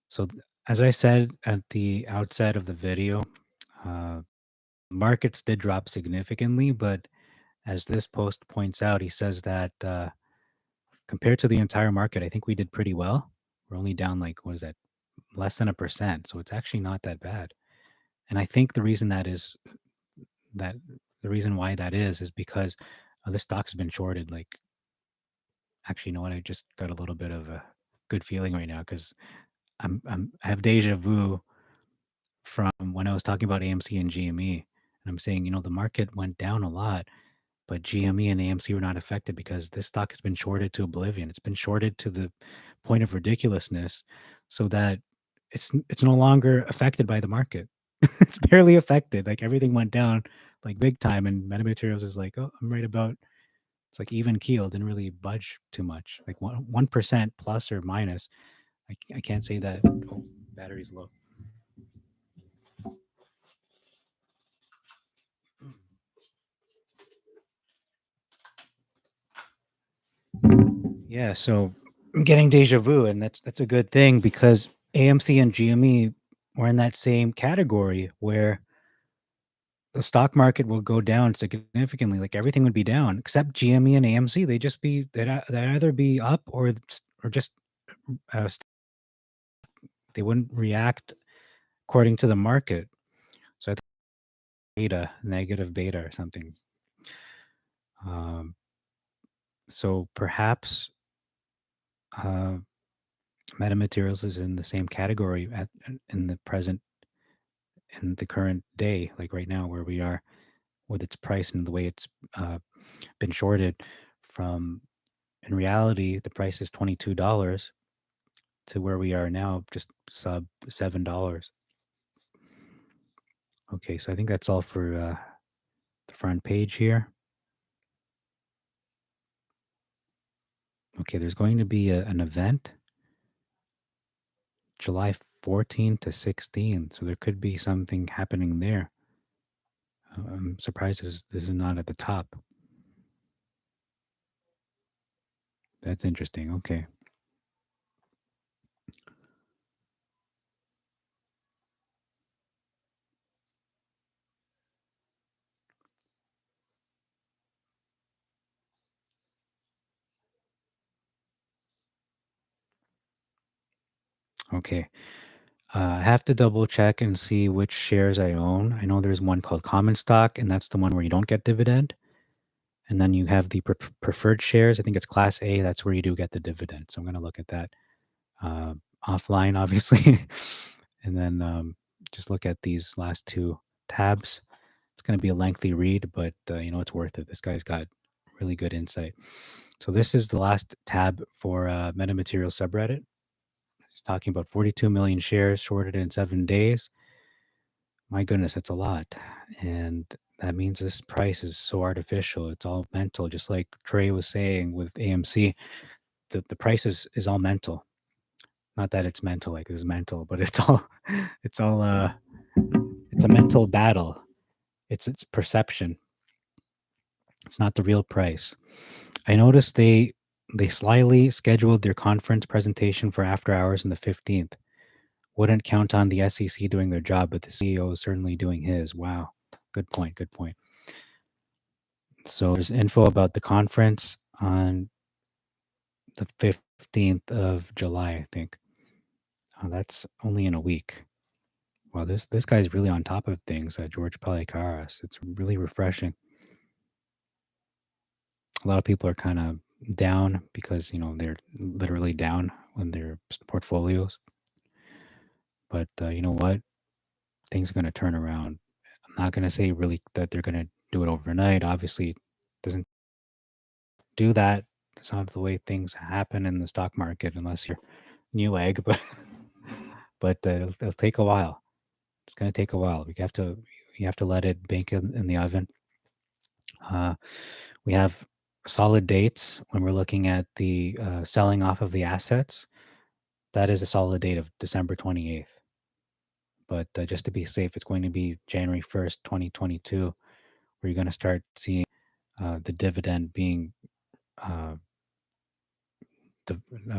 So, as I said at the outset of the video, uh, markets did drop significantly, but as this post points out, he says that compared to the entire market, I think we did pretty well. We're only down like, what is that, less than a percent. So it's actually not that bad. And I think that the reason why that is because this stock's been shorted. Like, actually, you know what? I just got a little bit of a good feeling right now because I have deja vu from when I was talking about AMC and GME, and I'm saying, the market went down a lot, but GME and AMC were not affected because this stock has been shorted to oblivion. It's been shorted to the point of ridiculousness, so that it's no longer affected by the market. It's barely affected. Like everything went down like big time, and metamaterials is like, oh, I'm right about. It's like even keel, didn't really budge too much, like 1% plus or minus. I can't say that. Oh, battery's low. Yeah, so I'm getting deja vu, and that's a good thing because AMC and GME were in that same category where the stock market will go down significantly. Like everything would be down except GME and AMC. They'd either be up or just uh, st- they wouldn't react according to the market. So I think beta, negative beta or something. Um, so perhaps uh, metamaterials is in the same category in the present in the current day, like right now where we are with its price and the way it's uh, been shorted from in reality, the price is $22 to where we are now, just sub $7. Okay, so I think that's all for the front page here. Okay, there's going to be an event July 14 to 16, so there could be something happening there. I'm surprised this is not at the top. That's interesting. Okay. Okay. I have to double check and see which shares I own. I know there's one called common stock, and that's the one where you don't get dividend. And then you have the preferred shares. I think it's Class A. That's where you do get the dividend. So I'm going to look at that uh, offline, obviously, and then just look at these last two tabs. It's going to be a lengthy read, but it's worth it. This guy's got really good insight. So this is the last tab for MetaMaterial subreddit. It's talking about 42 million shares shorted in 7 days. My goodness, that's a lot. And that means this price is so artificial. It's all mental, just like Trey was saying with AMC. The price is all mental. Not that it's mental, like it's mental, but it's all it's all it's a mental battle. It's perception. It's not the real price. I noticed they slyly scheduled their conference presentation for after hours on the 15th. Wouldn't count on the SEC doing their job, but the CEO is certainly doing his. Wow. Good point. Good point. So there's info about the conference on the 15th of July, I think. That's only in a week. Wow, this guy's really on top of things, George Palikaras. It's really refreshing. A lot of people are kind of down because, they're literally down on their portfolios. But you know what? Things are going to turn around. I'm not going to say really that they're going to do it overnight. Obviously, it doesn't do that. It's not the way things happen in the stock market unless you're Newegg, but it'll take a while. It's going to take a while. You have to let it bake in the oven. We have solid dates when we're looking at the selling off of the assets. That is a solid date of December 28th. But just to be safe, it's going to be January 1st, 2022, where you're going to start seeing the dividend being uh,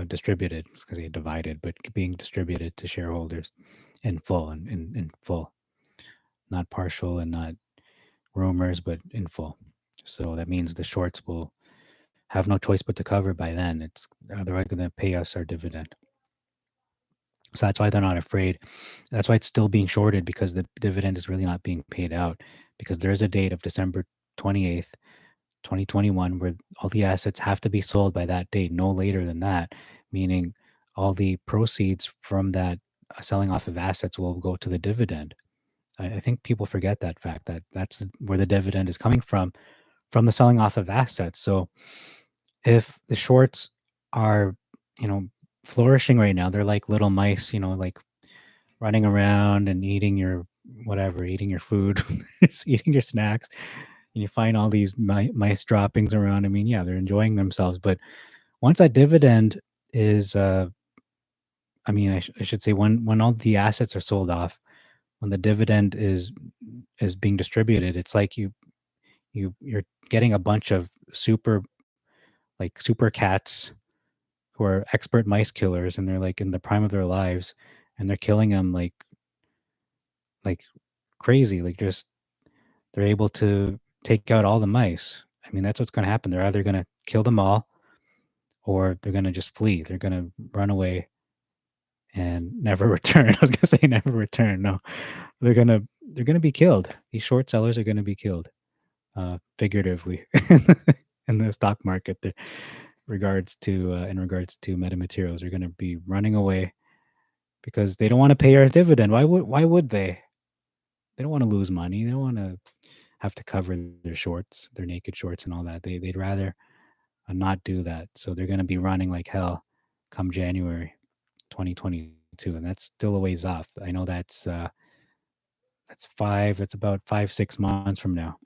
distributed. I was going to say divided, but being distributed to shareholders in full and in full, not partial and not rumors, but in full. So that means the shorts will have no choice but to cover by then. They're going to pay us our dividend. So that's why they're not afraid. That's why it's still being shorted, because the dividend is really not being paid out, because there is a date of December 28th, 2021, where all the assets have to be sold by that date, no later than that, meaning all the proceeds from that selling off of assets will go to the dividend. I think people forget that fact, that that's where the dividend is coming from the selling off of assets. So if the shorts are, flourishing right now, they're like little mice, like running around and eating your whatever, eating your food, just eating your snacks, and you find all these mice droppings around. I mean, yeah, they're enjoying themselves, but once that dividend is, I should say, when all the assets are sold off, when the dividend is being distributed, it's like you're getting a bunch of super cats who are expert mice killers, and they're like in the prime of their lives, and they're killing them like crazy. Like, just they're able to take out all the mice. I mean, that's what's going to happen. They're either going to kill them all, or they're going to just flee. They're going to run away and never return. I was going to say never return. No, they're going to be killed. These short sellers are going to be killed, figuratively, in the stock market. In regards to metamaterials, are going to be running away because they don't want to pay our dividend. Why would they? They don't want to lose money. They don't want to have to cover their shorts, their naked shorts and all that. They'd rather not do that. So they're going to be running like hell come January 2022, and that's still a ways off. I know it's about 5-6 months from now.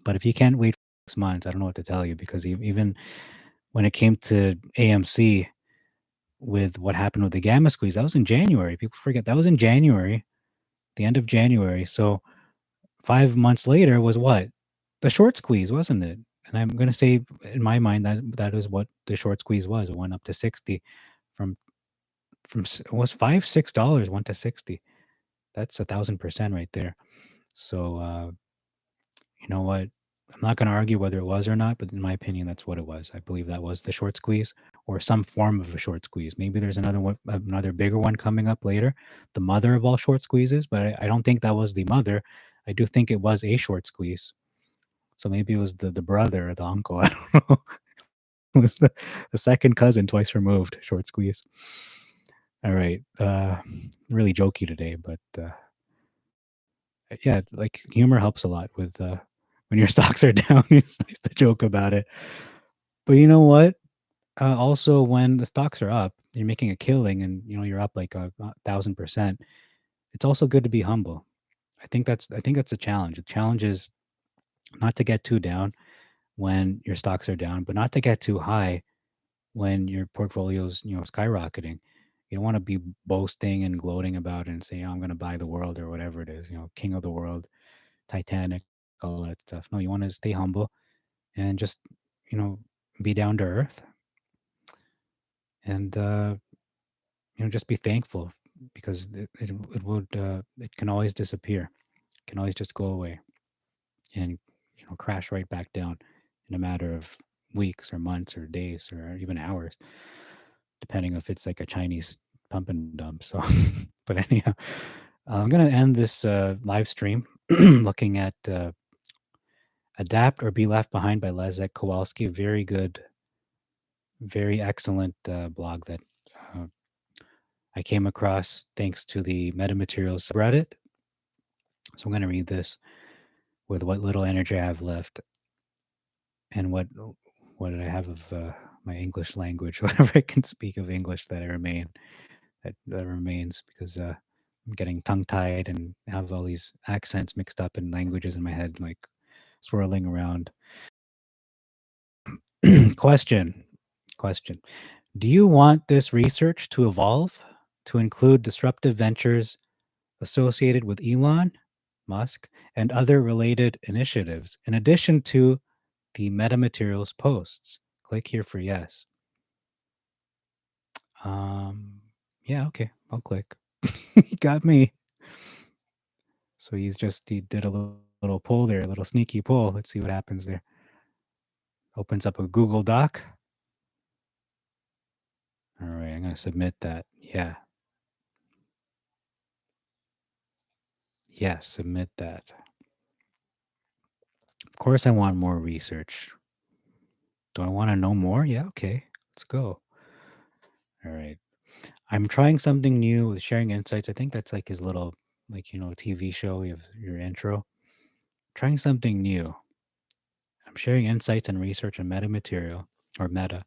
But if you can't wait 6 months, I don't know what to tell you, because even when it came to AMC, with what happened with the gamma squeeze, that was in January. People forget that was in January, the end of January. So 5 months later was what? The short squeeze, wasn't it? And I'm gonna say, in my mind, that is what the short squeeze was. It went up to 60 from it was $5-6 went to 60. That's 1,000% right there. So you know what? I'm not gonna argue whether it was or not, but in my opinion, that's what it was. I believe that was the short squeeze, or some form of a short squeeze. Maybe there's another one, another bigger one coming up later, the mother of all short squeezes, but I don't think that was the mother. I do think it was a short squeeze. So maybe it was the brother or the uncle. I don't know. It was the second cousin, twice removed, short squeeze. All right. Really jokey today, but yeah, like humor helps a lot with when your stocks are down. It's nice to joke about it. But you know what? Also, when the stocks are up, you're making a killing, and you're up like 1,000%. It's also good to be humble. I think that's a challenge. The challenge is not to get too down when your stocks are down, but not to get too high when your portfolio's skyrocketing. You don't want to be boasting and gloating about it and saying, "Oh, I'm going to buy the world," or whatever it is, king of the world, Titanic, all that stuff. No, you want to stay humble and just, you know, be down to earth and, just be thankful because it can always disappear. It can always just go away and, crash right back down in a matter of weeks or months or days or even hours, depending if it's like a Chinese pump and dump. So, but anyhow, I'm going to end this live stream looking at Adapt or Be Left Behind by Leszek Kowalski. Very good, very excellent blog that uh, I came across thanks to the Metamaterials subreddit. So I'm going to read this with what little energy I have left and what I have of my English language, whatever I can speak of English that remains, because I'm getting tongue tied and have all these accents mixed up in languages in my head, like swirling around. Question. Question. Do you want this research to evolve to include disruptive ventures associated with Elon Musk and other related initiatives, in addition to the metamaterials posts? Click here for yes. Um, yeah, okay, I'll click. He got me. So he did a little pull there, a little sneaky pull. Let's see what happens there. Opens up a Google Doc. All right, I'm going to submit that. Yeah. Yes, submit that. Of course, I want more research. Do I want to know more? Yeah, okay. Let's go. All right. I'm trying something new with sharing insights. I think that's like his little, like, TV show. You have your intro. Trying something new. I'm sharing insights and research on meta material or meta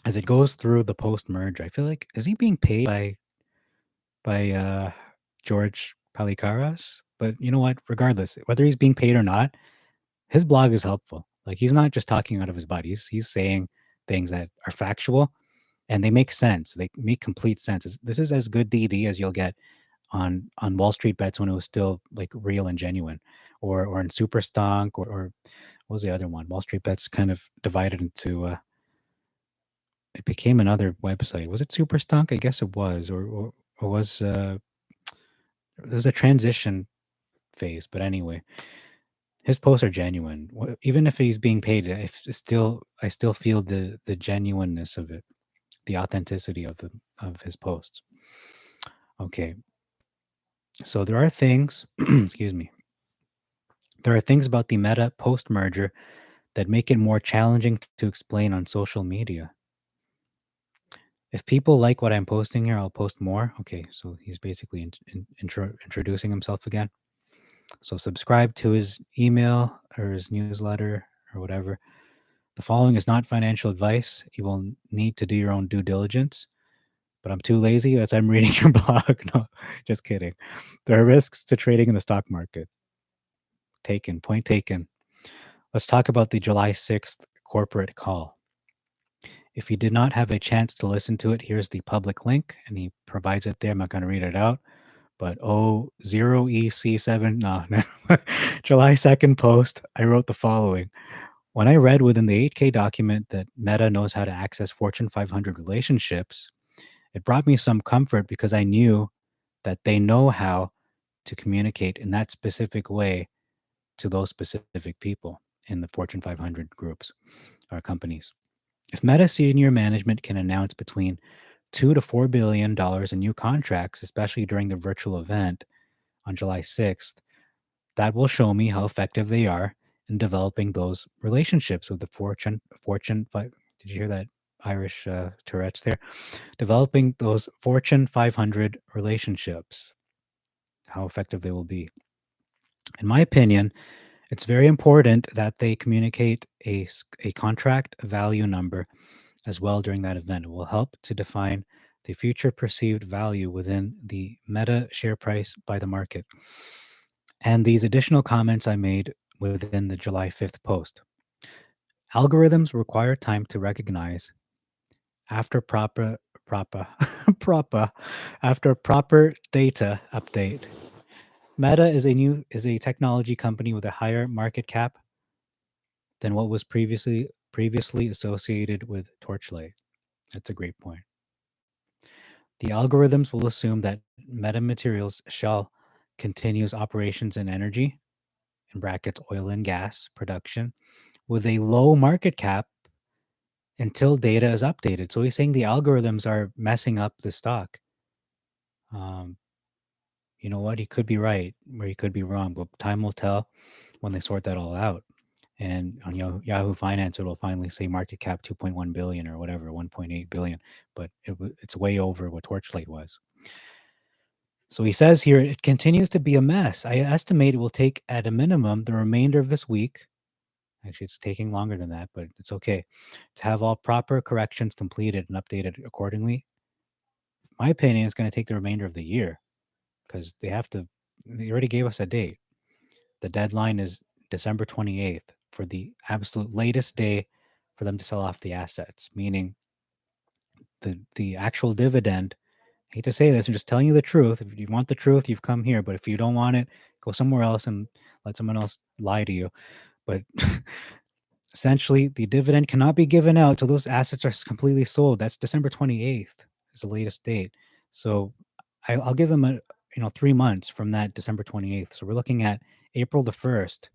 as it goes through the post merge. I feel like, is he being paid by George Palikaras? But you know what? Regardless, whether he's being paid or not, his blog is helpful. Like, he's not just talking out of his butt. He's saying things that are factual and they make sense. They make complete sense. This is as good DD as you'll get on Wall Street Bets when it was still like real and genuine, or in Super Stonk, or what was the other one? Wall Street Bets kind of divided into it became another website. Was it Super Stonk? I guess it was, or was there's a transition phase. But anyway, his posts are genuine. Even if he's being paid, I still feel the genuineness of it, the authenticity of his posts. Okay, so there are things. Excuse me. There are things about the Meta post merger that make it more challenging to explain on social media. If people like what I'm posting here, I'll post more. Okay, so he's basically introducing himself again. So subscribe to his email or his newsletter or whatever. The following is not financial advice. You will need to do your own due diligence, but I'm too lazy as I'm reading your blog. No, just kidding. There are risks to trading in the stock market. Point taken. Let's talk about the July 6th corporate call. If you did not have a chance to listen to it, here's the public link, and he provides it there. I'm not going to read it out, but 0EC7, no, July 2nd post, I wrote the following. When I read within the 8K document that Meta knows how to access Fortune 500 relationships, it brought me some comfort because I knew that they know how to communicate in that specific way to those specific people in the Fortune 500 groups or companies. If Meta senior management can announce between $2 to $4 billion in new contracts, especially during the virtual event on July 6th, that will show me how effective they are in developing those relationships with the Fortune 5. Did you hear that Irish Tourette's there? Developing those Fortune 500 relationships, how effective they will be. In my opinion, it's very important that they communicate a contract value number as well during that event. It will help to define the future perceived value within the Meta share price by the market. And these additional comments I made within the July 5th post. Algorithms require time to recognize after proper proper proper after proper data update. Meta is a technology company with a higher market cap than what was previously associated with Torchlight. That's a great point. The algorithms will assume that Meta Materials shall continues operations in energy, in brackets oil and gas production, with a low market cap until data is updated. So he's saying the algorithms are messing up the stock. Um, you know what? He could be right or he could be wrong, but time will tell when they sort that all out. And on Yahoo Finance, it'll finally say market cap 2.1 billion or whatever, 1.8 billion, but it's way over what Torchlight was. So he says here, it continues to be a mess. I estimate it will take at a minimum the remainder of this week. Actually, it's taking longer than that, but it's okay to have all proper corrections completed and updated accordingly. My opinion is going to take the remainder of the year because they already gave us a date. The deadline is December 28th for the absolute latest day for them to sell off the assets, meaning the actual dividend. I hate to say this, I'm just telling you the truth. If you want the truth, you've come here. But if you don't want it, go somewhere else and let someone else lie to you. But essentially, the dividend cannot be given out till those assets are completely sold. That's December 28th is the latest date. So I'll give them 3 months from that December 28th. So we're looking at April the 1st,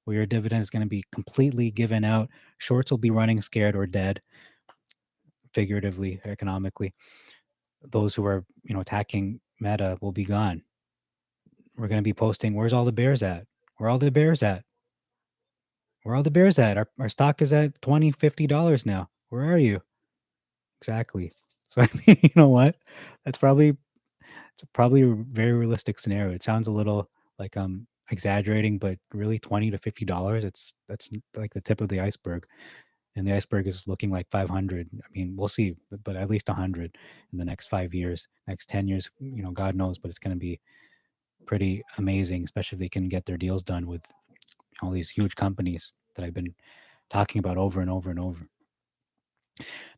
where your dividend is going to be completely given out. Shorts will be running scared or dead, figuratively, economically. Those who are attacking Meta will be gone. We're going to be posting, where's all the bears at? Where are all the bears at? Where are all the bears at? Our stock is at $20, $50 now. Where are you? Exactly. So I mean, you know what? It's probably a very realistic scenario. It sounds a little like I'm exaggerating, but really $20 to $50, that's like the tip of the iceberg. And the iceberg is looking like 500. I mean, we'll see, but at least 100 in the next 5 years, next 10 years, God knows, but it's going to be pretty amazing, especially if they can get their deals done with all these huge companies that I've been talking about over and over and over.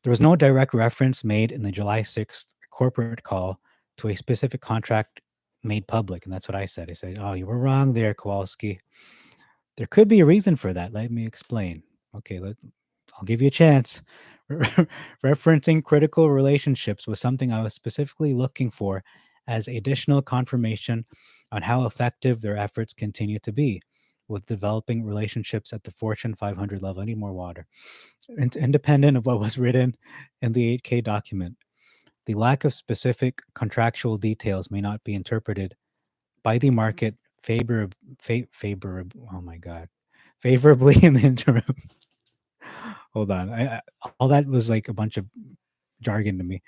There was no direct reference made in the July 6th corporate call to a specific contract made public. And that's what I said. I said, oh, you were wrong there, Kowalski. There could be a reason for that. Let me explain. Okay, I'll give you a chance. Referencing critical relationships was something I was specifically looking for as additional confirmation on how effective their efforts continue to be with developing relationships at the Fortune 500 level. I need more water. Independent of what was written in the 8K document. The lack of specific contractual details may not be interpreted by the market favorably in the interim. Hold on. All that was like a bunch of jargon to me.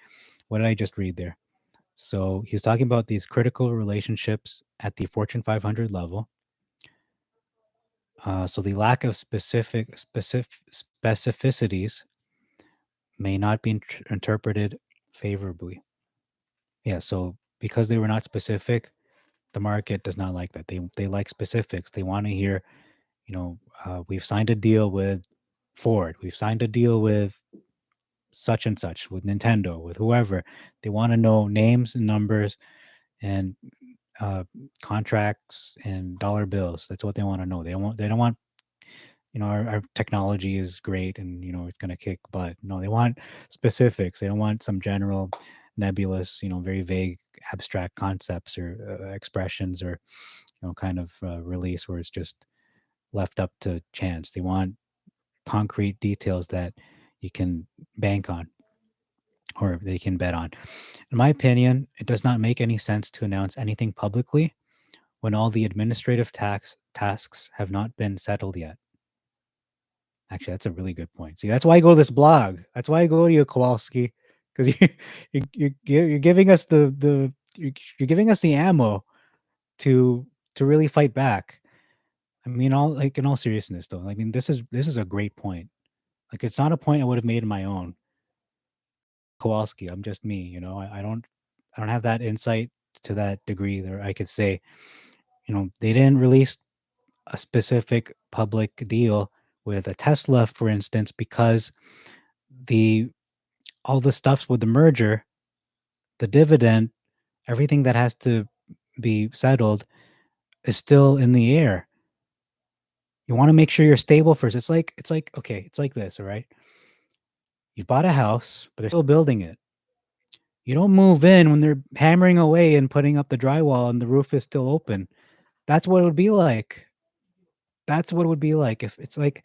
What did I just read there? So he's talking about these critical relationships at the Fortune 500 level. So the lack of specificities may not be interpreted favorably. Yeah. So because they were not specific, the market does not like that. They like specifics. They want to hear, we've signed a deal with Ford. We've signed a deal with such and such, with Nintendo, with whoever. They want to know names and numbers and contracts and dollar bills. That's what they want to know. They don't want our technology is great and it's going to kick butt. No, they want specifics. They don't want some general nebulous, very vague abstract concepts or expressions or kind of release where it's just left up to chance. They want concrete details that you can bank on or they can bet on. In my opinion, it does not make any sense to announce anything publicly when all the administrative tasks have not been settled yet. Actually, that's a really good point. See, that's why I go to this blog. That's why I go to you, Kowalski, because you're giving us you're giving us the ammo to really fight back. I mean, in all seriousness, though, I mean, this is a great point. Like, it's not a point I would have made on my own. Kowalski, I'm just me. I don't have that insight to that degree that I could say, they didn't release a specific public deal with a Tesla, for instance, because all the stuff with the merger the dividend, everything that has to be settled is still in the air. You want to make sure you're stable first. It's like okay, it's like this, all right? You bought a house, but they're still building it. You don't move in when they're hammering away and putting up the drywall and the roof is still open. That's what it would be like. That's what it would be like if it's like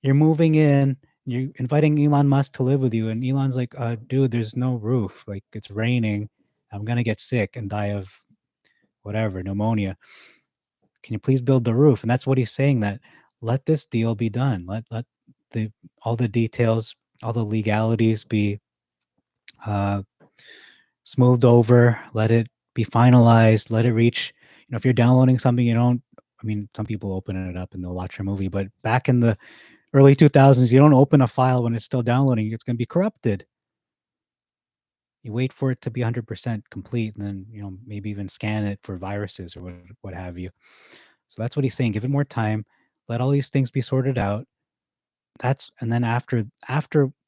you're moving in, you're inviting Elon Musk to live with you, and Elon's like, dude, there's no roof. Like it's raining. I'm gonna get sick and die of whatever, pneumonia. Can you please build the roof? And that's what he's saying, that let this deal be done. Let the all the details, all the legalities be uh smoothed over, let it be finalized, let it reach, if you're downloading something, you don't, I mean, some people open it up and they'll watch a movie, but back in the early 2000s, you don't open a file when it's still downloading, it's going to be corrupted. You wait for it to be 100% complete and then, maybe even scan it for viruses or what have you. So that's what he's saying. Give it more time. Let all these things be sorted out. And then after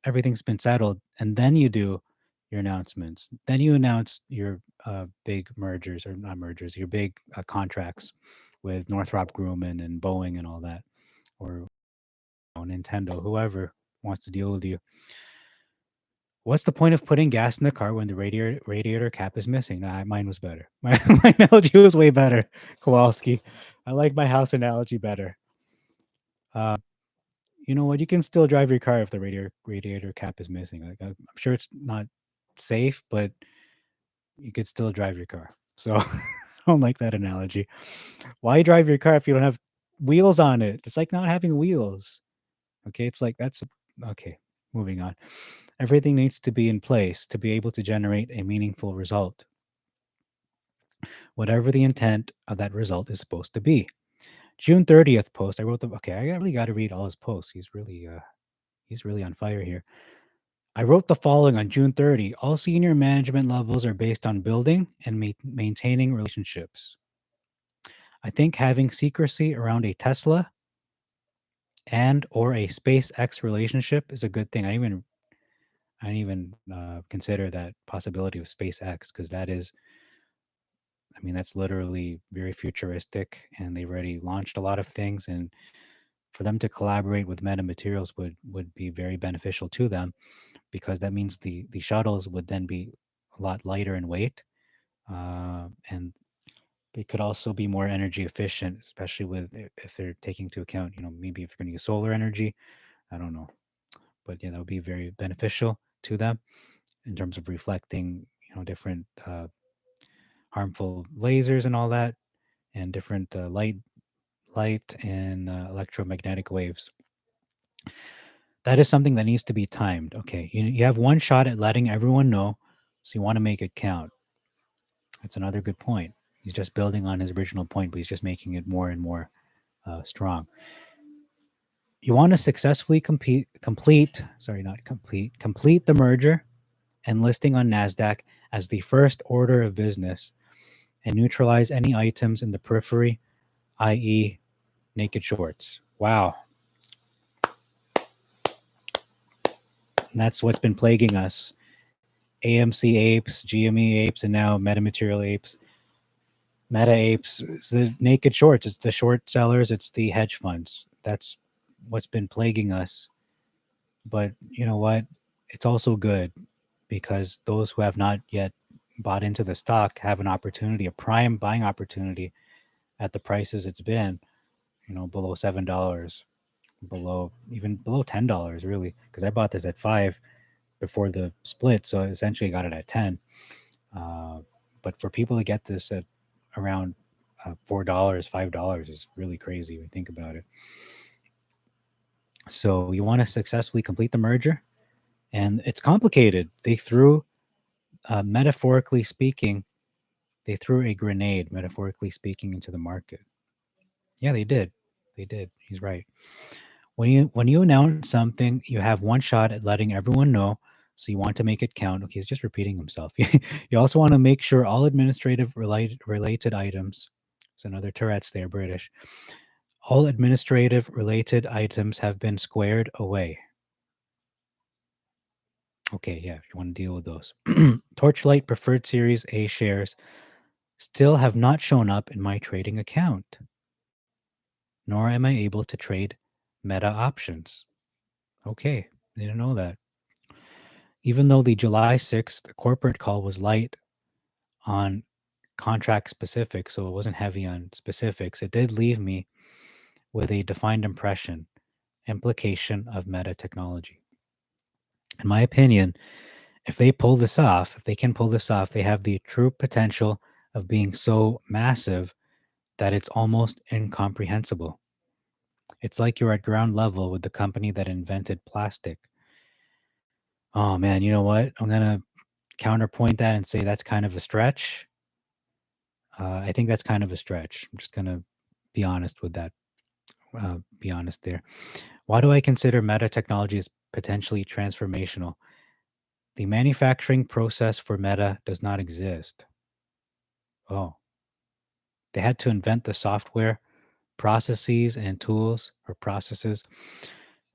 everything's been settled, and then you do your announcements. Then you announce your big mergers, or not mergers, your big contracts with Northrop Grumman and Boeing and all that, or Nintendo, whoever wants to deal with you. What's the point of putting gas in the car when the radiator cap is missing? Nah, mine was better. My analogy was way better, Kowalski. I like my house analogy better. You know what? You can still drive your car if the radiator cap is missing. Like I'm sure it's not safe, but you could still drive your car. So I don't like that analogy. Why drive your car if you don't have wheels on it? It's like not having wheels. Okay, it's like that's okay. Moving on. Everything needs to be in place to be able to generate a meaningful result, whatever the intent of that result is supposed to be. June 30th post. I wrote the okay. I really got to read all his posts. He's really on fire here. I wrote the following on June 30. All senior management levels are based on building and maintaining relationships. I think having secrecy around a Tesla and or a SpaceX relationship is a good thing. I didn't even consider that possibility of SpaceX, because that's literally very futuristic, and they've already launched a lot of things, and for them to collaborate with Meta Materials would be very beneficial to them, because that means the shuttles would then be a lot lighter in weight, and they could also be more energy efficient, especially if they're taking into account, maybe if you're going to use solar energy. I don't know, but yeah, that would be very beneficial to them in terms of reflecting, different harmful lasers and all that, and different light and electromagnetic waves. That is something that needs to be timed. Okay, you have one shot at letting everyone know, so you want to make it count. That's another good point. He's just building on his original point, but he's just making it more and more strong. You want to successfully complete the merger and listing on NASDAQ as the first order of business, and neutralize any items in the periphery, i.e. naked shorts. Wow. And that's what's been plaguing us. AMC apes, GME apes, and now metamaterial apes. Meta apes, it's the naked shorts, it's the short sellers, it's the hedge funds. That's what's been plaguing us. But you know what? It's also good, because those who have not yet bought into the stock have an opportunity, a prime buying opportunity at the prices it's been, below $7, below $10, really. Because I bought this at 5 before the split, so I essentially got it at 10. But for people to get this at around $4, $5 is really crazy when you think about it. So you want to successfully complete the merger, and it's complicated. They threw, metaphorically speaking, they threw a grenade, metaphorically speaking, into the market. Yeah, they did. They did. He's right. When you announce something, you have one shot at letting everyone know, so you want to make it count. Okay, he's just repeating himself. You also want to make sure all administrative related items. It's another Tourette's there, British. All administrative related items have been squared away. Okay, yeah, if you want to deal with those. Torchlight Preferred Series A shares still have not shown up in my trading account, nor am I able to trade Meta options. Okay, didn't know that. Even though the July 6th corporate call was light on contract specifics, so it wasn't heavy on specifics, it did leave me with a defined implication of Meta technology. In my opinion, if they pull this off, if they can pull this off, they have the true potential of being so massive that it's almost incomprehensible. It's like you're at ground level with the company that invented plastic. Oh man, you know what? I'm going to counterpoint that and say that's kind of a stretch. I think that's kind of a stretch. I'm just going to be honest with that. Be honest there. Why do I consider Meta technology as potentially transformational? The manufacturing process for Meta does not exist. Oh, they had to invent the software, processes, and tools, or processes. I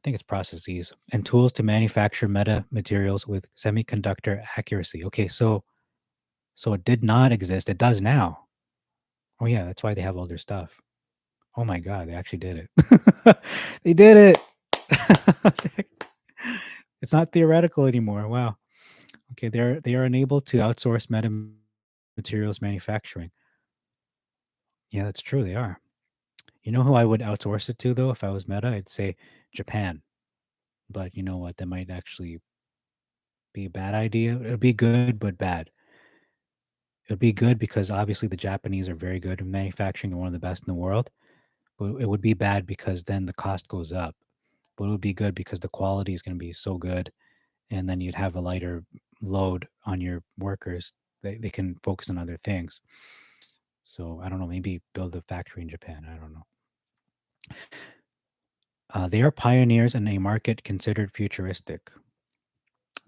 think it's processes and tools to manufacture meta materials with semiconductor accuracy. Okay, so it did not exist. It does now. Oh yeah, that's why they have all their stuff. Oh my god, they actually did it. They did it. It's not theoretical anymore. Wow. Okay, they are enabled to outsource meta materials manufacturing. Yeah, that's true. They are. You know who I would outsource it to though? If I was Meta, I'd say Japan. But you know what? That might actually be a bad idea. It would be good, but bad. It would be good because obviously the Japanese are very good in manufacturing. They're one of the best in the world. But it would be bad because then the cost goes up. But it would be good because the quality is going to be so good, and then you'd have a lighter load on your workers. They can focus on other things. So I don't know. Maybe build a factory in Japan. I don't know. They are pioneers in a market considered futuristic.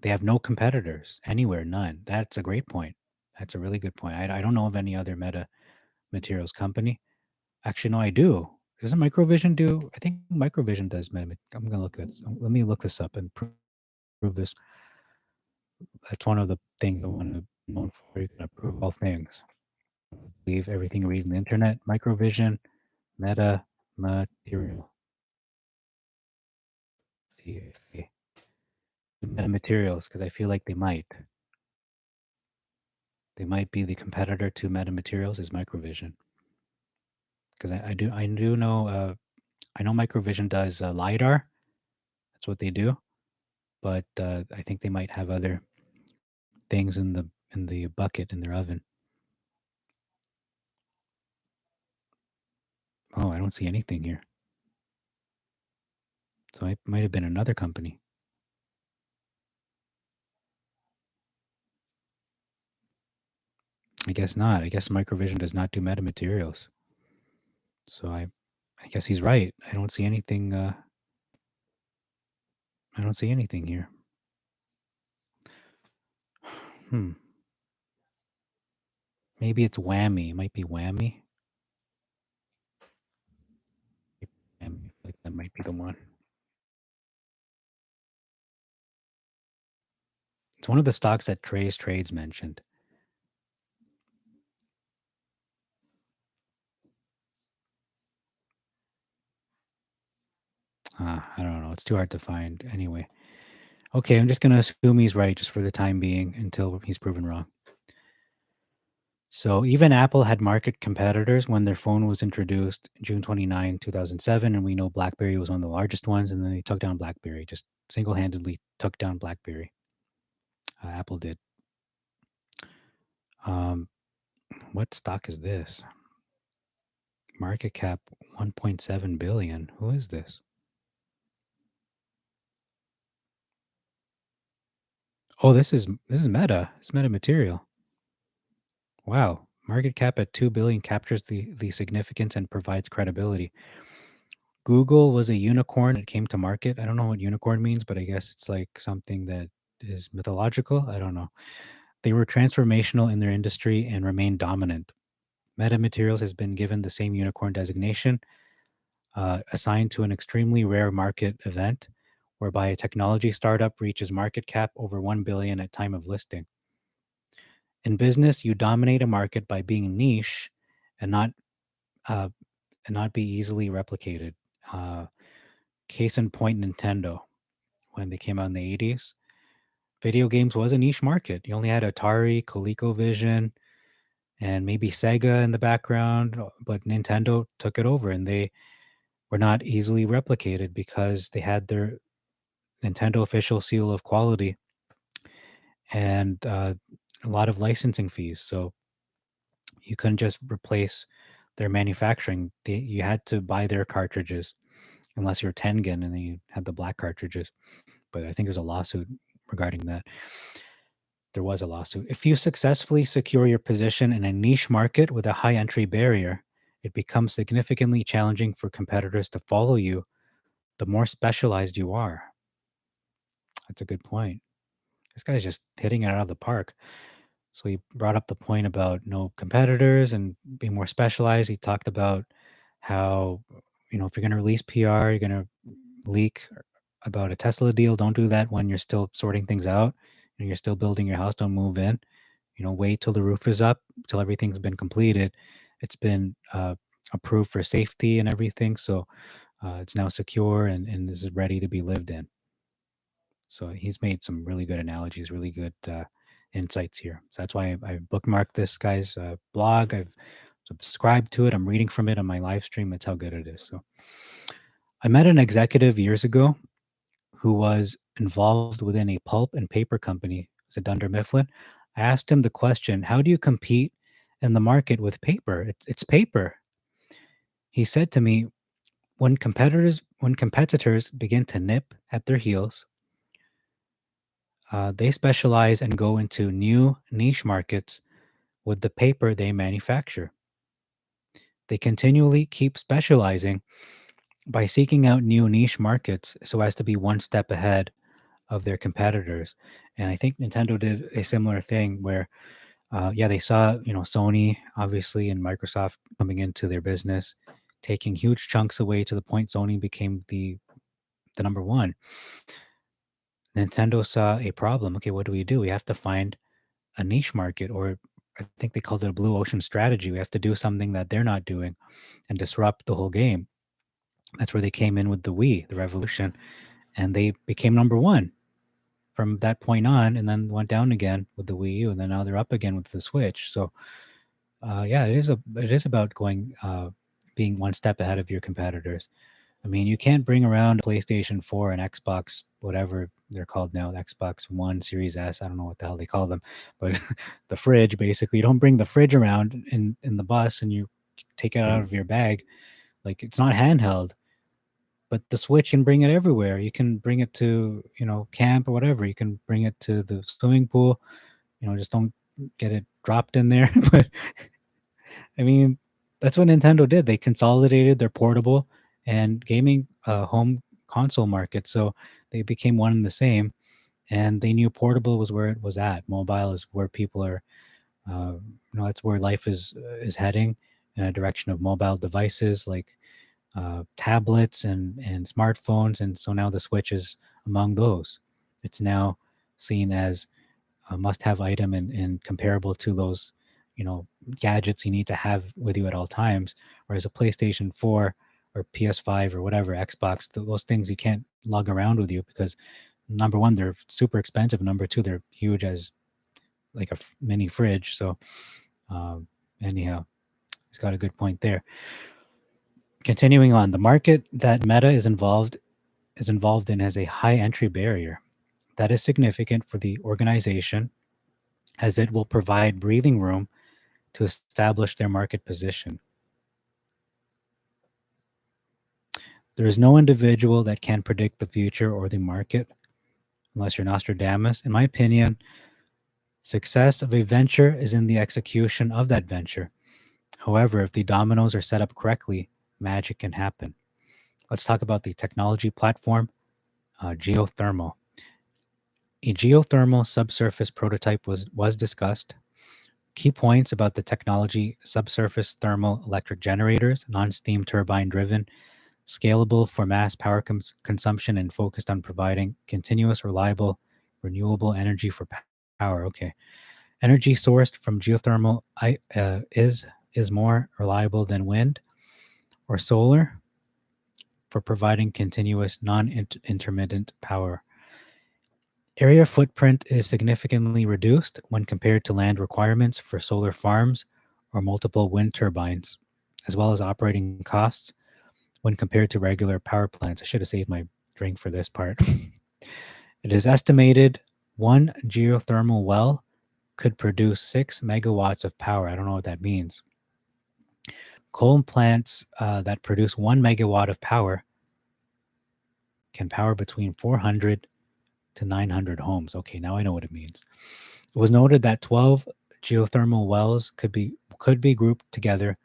They have no competitors anywhere, none. That's a great point. That's a really good point. I don't know of any other meta materials company. Actually, no, I do. Doesn't Microvision do? I think Microvision does meta. I'm gonna look this. Let me look this up and prove this. That's one of the things I want to known for. You can approve all things. Leave everything you read on the internet. Microvision, meta material. Let's see if they do meta materials because I feel like they might. They might be the competitor to meta materials is Microvision. Because I do know I know Microvision does lidar. That's what they do, but I think they might have other things in the bucket in their oven. Oh, I don't see anything here. So it might have been another company. I guess not. I guess Microvision does not do metamaterials. So I guess he's right. I don't see anything. I don't see anything here. Hmm. Maybe it's Whammy. It might be Whammy. Whammy. Like that might be the one. It's one of the stocks that Trey's Trades mentioned. I don't know. It's too hard to find. Anyway. Okay, I'm just going to assume he's right just for the time being until he's proven wrong. So even Apple had market competitors when their phone was introduced June 29, 2007. And we know BlackBerry was one of the largest ones. And then they took down BlackBerry, just single-handedly took down BlackBerry. Apple did. Um, what stock is this? Market cap 1.7 billion. Who is this? Oh, this is Meta. It's Meta Material. Wow. Market cap at 2 billion captures the significance and provides credibility. Google was a unicorn. It came to market. I don't know what unicorn means, but I guess it's like something that is mythological. I don't know. They were transformational in their industry and remain dominant. Meta Materials has been given the same unicorn designation, assigned to an extremely rare market event whereby a technology startup reaches market cap over 1 billion at time of listing. In business, you dominate a market by being niche and not uh, and not be easily replicated. Uh, Case in point, Nintendo, when they came out in the 80s, video games was a niche market. You only had Atari, ColecoVision, and maybe Sega in the background, but Nintendo took it over, and they were not easily replicated because they had their Nintendo official seal of quality and a lot of licensing fees. So you couldn't just replace their manufacturing. You had to buy their cartridges unless you're Tengen and then you had the black cartridges. But I think there's a lawsuit regarding that. There was a lawsuit. If you successfully secure your position in a niche market with a high entry barrier, it becomes significantly challenging for competitors to follow you the more specialized you are. That's a good point. This guy's just hitting it out of the park. So he brought up the point about no competitors and being more specialized. He talked about how, if you're going to release PR, you're going to leak about a Tesla deal. Don't do that when you're still sorting things out and you're still building your house. Don't move in. Wait till the roof is up, till everything's been completed. It's been approved for safety and everything. So it's now secure and is ready to be lived in. So he's made some really good analogies, really good insights here. So that's why I bookmarked this guy's blog. I've subscribed to it. I'm reading from it on my live stream. That's how good it is. So I met an executive years ago who was involved within a pulp and paper company. It was at Dunder Mifflin. I asked him the question, how do you compete in the market with paper? It's paper. He said to me, when competitors begin to nip at their heels, they specialize and go into new niche markets with the paper they manufacture. They continually keep specializing by seeking out new niche markets so as to be one step ahead of their competitors. And I think Nintendo did a similar thing where, they saw, Sony obviously and Microsoft coming into their business, taking huge chunks away to the point Sony became the number one. Nintendo saw a problem. Okay, what do? We have to find a niche market, or I think they called it a blue ocean strategy. We have to do something that they're not doing and disrupt the whole game. That's where they came in with the Wii, the revolution, and they became number one from that point on, and then went down again with the Wii U, and then now they're up again with the Switch. So, it is about going, being one step ahead of your competitors. I mean, you can't bring around a PlayStation 4 and Xbox, whatever they're called now, Xbox One, Series S. I don't know what the hell they call them, but the fridge, basically. You don't bring the fridge around in the bus and you take it out of your bag. Like, it's not handheld, but the Switch can bring it everywhere. You can bring it to, camp or whatever. You can bring it to the swimming pool. Just don't get it dropped in there. But I mean, that's what Nintendo did. They consolidated their portable and gaming home console market. So they became one and the same. And they knew portable was where it was at. Mobile is where people are, that's where life is heading, in a direction of mobile devices like tablets and smartphones. And so now the Switch is among those. It's now seen as a must-have item and comparable to those, gadgets you need to have with you at all times. Whereas a PlayStation 4 or PS5 or whatever, Xbox, those things you can't lug around with you because, number one, they're super expensive. Number two, they're huge as like a mini fridge. So, anyhow, he's got a good point there. Continuing on, the market that Meta is involved in has a high entry barrier. That is significant for the organization as it will provide breathing room to establish their market position. There is no individual that can predict the future or the market unless you're Nostradamus. In my opinion, success of a venture is in the execution of that venture. However, if the dominoes are set up correctly, magic can happen. Let's talk about the technology platform, geothermal. A geothermal subsurface prototype was discussed. Key points about the technology: subsurface thermal electric generators, non-steam turbine driven, scalable for mass power consumption, and focused on providing continuous, reliable, renewable energy for power. Okay. Energy sourced from geothermal is more reliable than wind or solar for providing continuous, non-intermittent power. Area footprint is significantly reduced when compared to land requirements for solar farms or multiple wind turbines, as well as operating costs when compared to regular power plants. I should have saved my drink for this part. It is estimated one geothermal well could produce 6 megawatts of power. I don't know what that means. Coal plants that produce 1 megawatt of power can power between 400 to 900 homes. Okay, now I know what it means. It was noted that 12 geothermal wells could be grouped together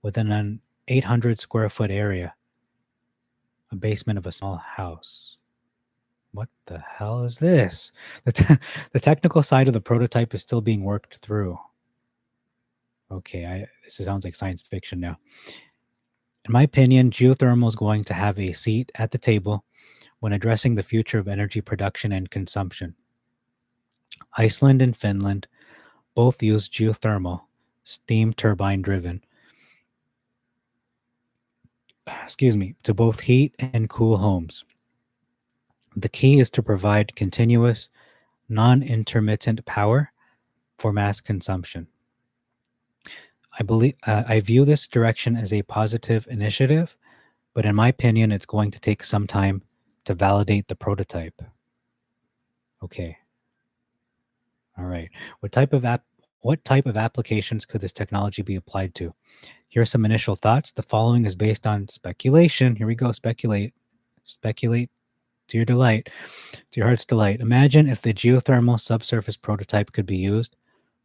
within an 800 square foot area, a basement of a small house. What the hell is this? The technical side of the prototype is still being worked through. Okay, this sounds like science fiction now. In my opinion, geothermal is going to have a seat at the table when addressing the future of energy production and consumption. Iceland and Finland both use geothermal, steam turbine driven, to both heat and cool homes. The key is to provide continuous, non-intermittent power for mass consumption. I view this direction as a positive initiative, but in my opinion, it's going to take some time to validate the prototype. Okay. All right. What type of applications could this technology be applied to? Here are some initial thoughts. The following is based on speculation. Here we go. Speculate to your delight, to your heart's delight. Imagine if the geothermal subsurface prototype could be used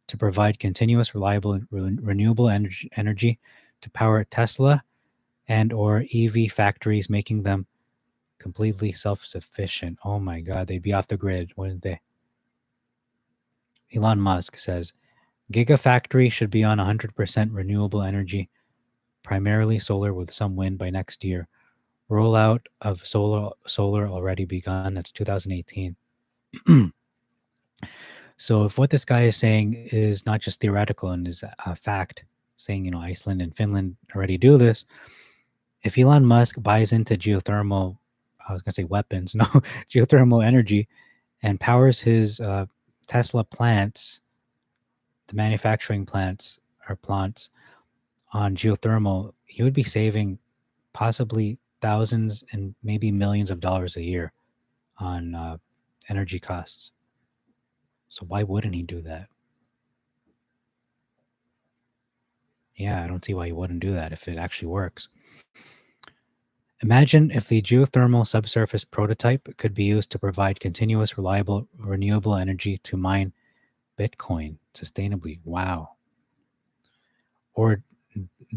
to provide continuous, reliable, and renewable energy to power Tesla and or EV factories, making them completely self-sufficient. Oh my God, they'd be off the grid, wouldn't they? Elon Musk says, Gigafactory should be on 100% renewable energy, primarily solar with some wind by next year. Rollout of solar already begun. That's 2018. So if what this guy is saying is not just theoretical and is a fact, saying, Iceland and Finland already do this, if Elon Musk buys into geothermal, I was going to say weapons, no, geothermal energy, and powers his Tesla plants, the manufacturing plants on geothermal, he would be saving possibly thousands and maybe millions of dollars a year on energy costs. So why wouldn't he do that? Yeah, I don't see why he wouldn't do that if it actually works. Imagine if the geothermal subsurface prototype could be used to provide continuous, reliable, renewable energy to mine Bitcoin sustainably. Wow. Or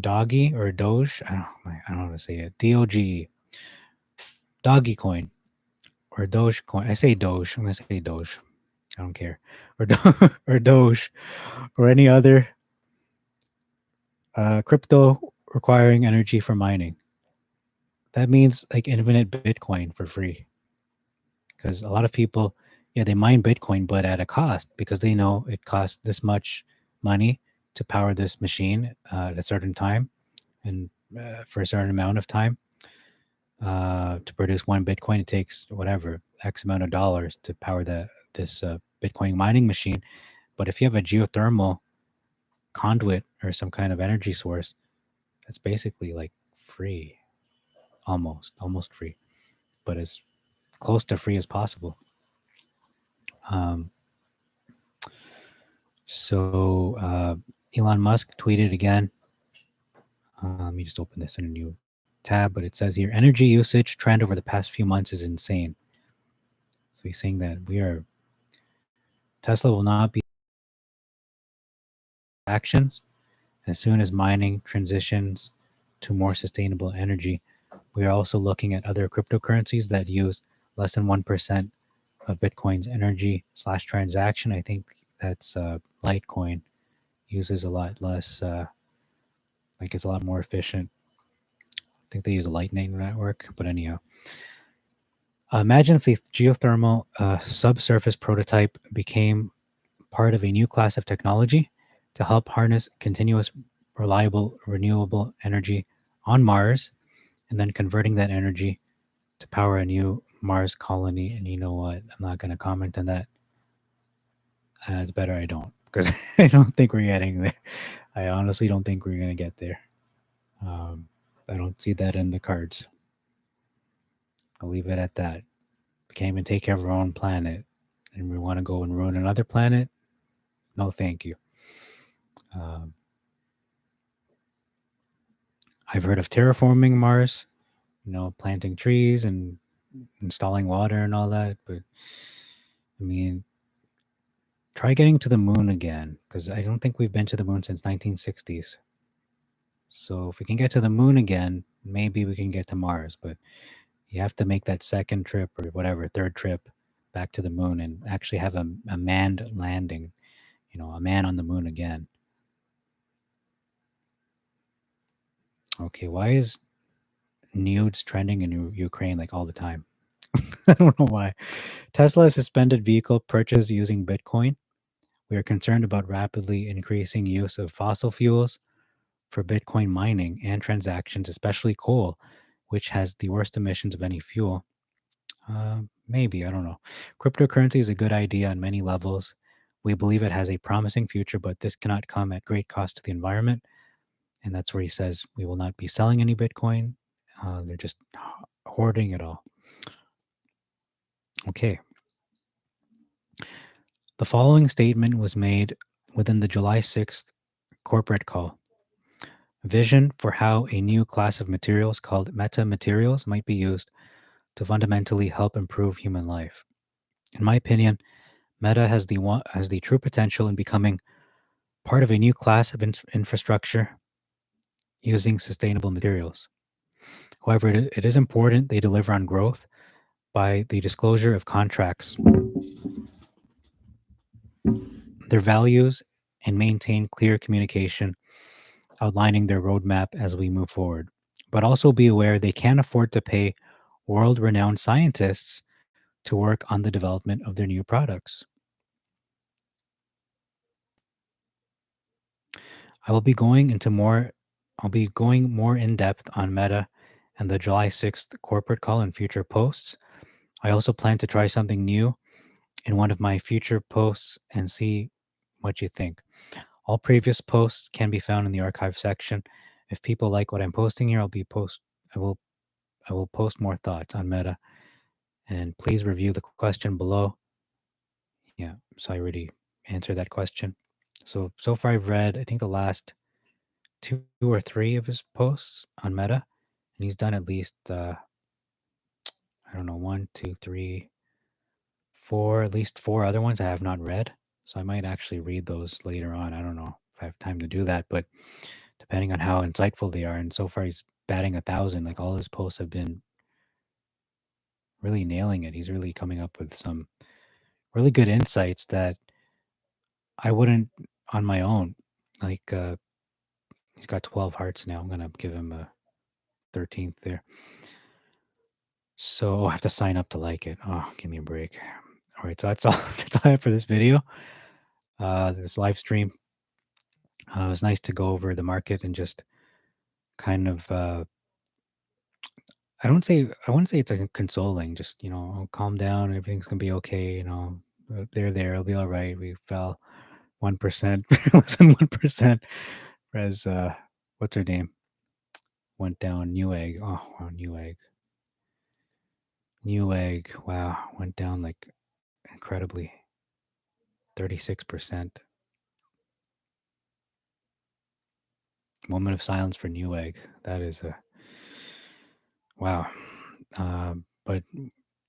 Doggy or Doge. I don't know how to say it. DOGE. Doggy coin or Doge coin. I say Doge. I'm going to say Doge. I don't care. Or, or Doge or any other crypto requiring energy for mining. That means like infinite Bitcoin for free. Because a lot of people, they mine Bitcoin, but at a cost because they know it costs this much money to power this machine at a certain time and for a certain amount of time. To produce one Bitcoin, it takes whatever X amount of dollars to power this Bitcoin mining machine. But if you have a geothermal conduit or some kind of energy source, that's basically like free, almost free, but as close to free as possible. So Elon Musk tweeted again. Let me just open this in a new tab, but it says here, energy usage trend over the past few months is insane. So he's saying that Tesla will not be actions as soon as mining transitions to more sustainable energy. We are also looking at other cryptocurrencies that use less than 1% of Bitcoin's energy / transaction. I think that's Litecoin uses a lot less, it's a lot more efficient. think they use a lightning network, but anyhow. Imagine if the geothermal subsurface prototype became part of a new class of technology to help harness continuous, reliable, renewable energy on Mars, and then converting that energy to power a new Mars colony. And you know what? I'm not going to comment on that. It's better I don't, because I don't think we're getting there. I honestly don't think we're going to get there. I don't see that in the cards. I'll leave it at that. We can't even take care of our own planet, and we want to go and ruin another planet. No, thank you. Um, I've heard of terraforming Mars, planting trees and installing water and all that. But I mean, try getting to the moon again, because I don't think we've been to the moon since 1960s. So if we can get to the moon again, maybe we can get to Mars. But you have to make that second trip or whatever, third trip back to the moon and actually have a manned landing, a man on the moon again. Okay, why is nudes trending in Ukraine like all the time? I don't know why. Tesla suspended vehicle purchase using Bitcoin. We are concerned about rapidly increasing use of fossil fuels for Bitcoin mining and transactions, especially coal, which has the worst emissions of any fuel. Maybe, I don't know. Cryptocurrency is a good idea on many levels. We believe it has a promising future, but this cannot come at great cost to the environment. And that's where he says we will not be selling any Bitcoin. They're just hoarding it all. Okay. The following statement was made within the July 6th corporate call. Vision for how a new class of materials called meta materials might be used to fundamentally help improve human life. In my opinion, meta has the true potential in becoming part of a new class of infrastructure using sustainable materials. However, it is important they deliver on growth by the disclosure of contracts, their values, and maintain clear communication outlining their roadmap as we move forward. But also be aware they can't afford to pay world-renowned scientists to work on the development of their new products. I'll be going more in depth on Meta and the July 6th corporate call in future posts. I also plan to try something new in one of my future posts and see what you think. All previous posts can be found in the archive section. If people like what I'm posting here, I will post more thoughts on Meta. And please review the question below. Yeah, so I already answered that question. So far I've read, I think, the last 2 or 3 of his posts on Meta, and he's done at least, I don't know, 1, 2, 3, 4, at least 4 other ones I have not read. So I might actually read those later on. I don't know if I have time to do that, but depending on how insightful they are. And so far he's batting 1,000. Like, all his posts have been really nailing it. He's really coming up with some really good insights that I wouldn't on my own. Like, he's got 12 hearts now. I'm gonna give him a 13th there. So I have to sign up to like it. Oh, give me a break. All right, so that's all. That's all I have for this video. This live stream. It was nice to go over the market and just kind of. I wouldn't say it's like consoling. Just, calm down. Everything's gonna be okay. They're there. It'll be all right. We fell 1%, less than 1%. Whereas, what's her name? Went down. Newegg. Oh, wow, Newegg. Newegg. Wow, went down like incredibly. 36%. Moment of silence for Newegg. That is a wow. But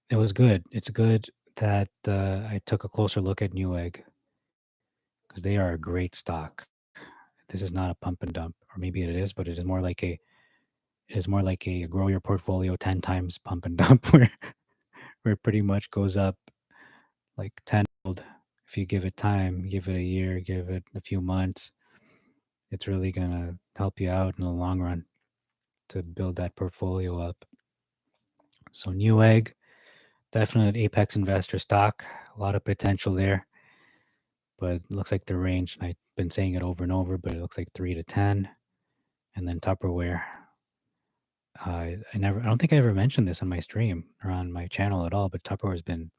it was good. It's good that I took a closer look at Newegg because they are a great stock. This is not a pump and dump, or maybe it is, but it is more like a grow your portfolio 10 times pump and dump where it pretty much goes up like tenfold if you give it time, give it a year, give it a few months. It's really gonna help you out in the long run. to build that portfolio up. So Newegg, definite apex investor stock, a lot of potential there, but it looks like the range, and I've been saying it over and over, but it looks like 3 to 10. And then Tupperware. I don't think I ever mentioned this on my stream or on my channel at all, but Tupperware's been,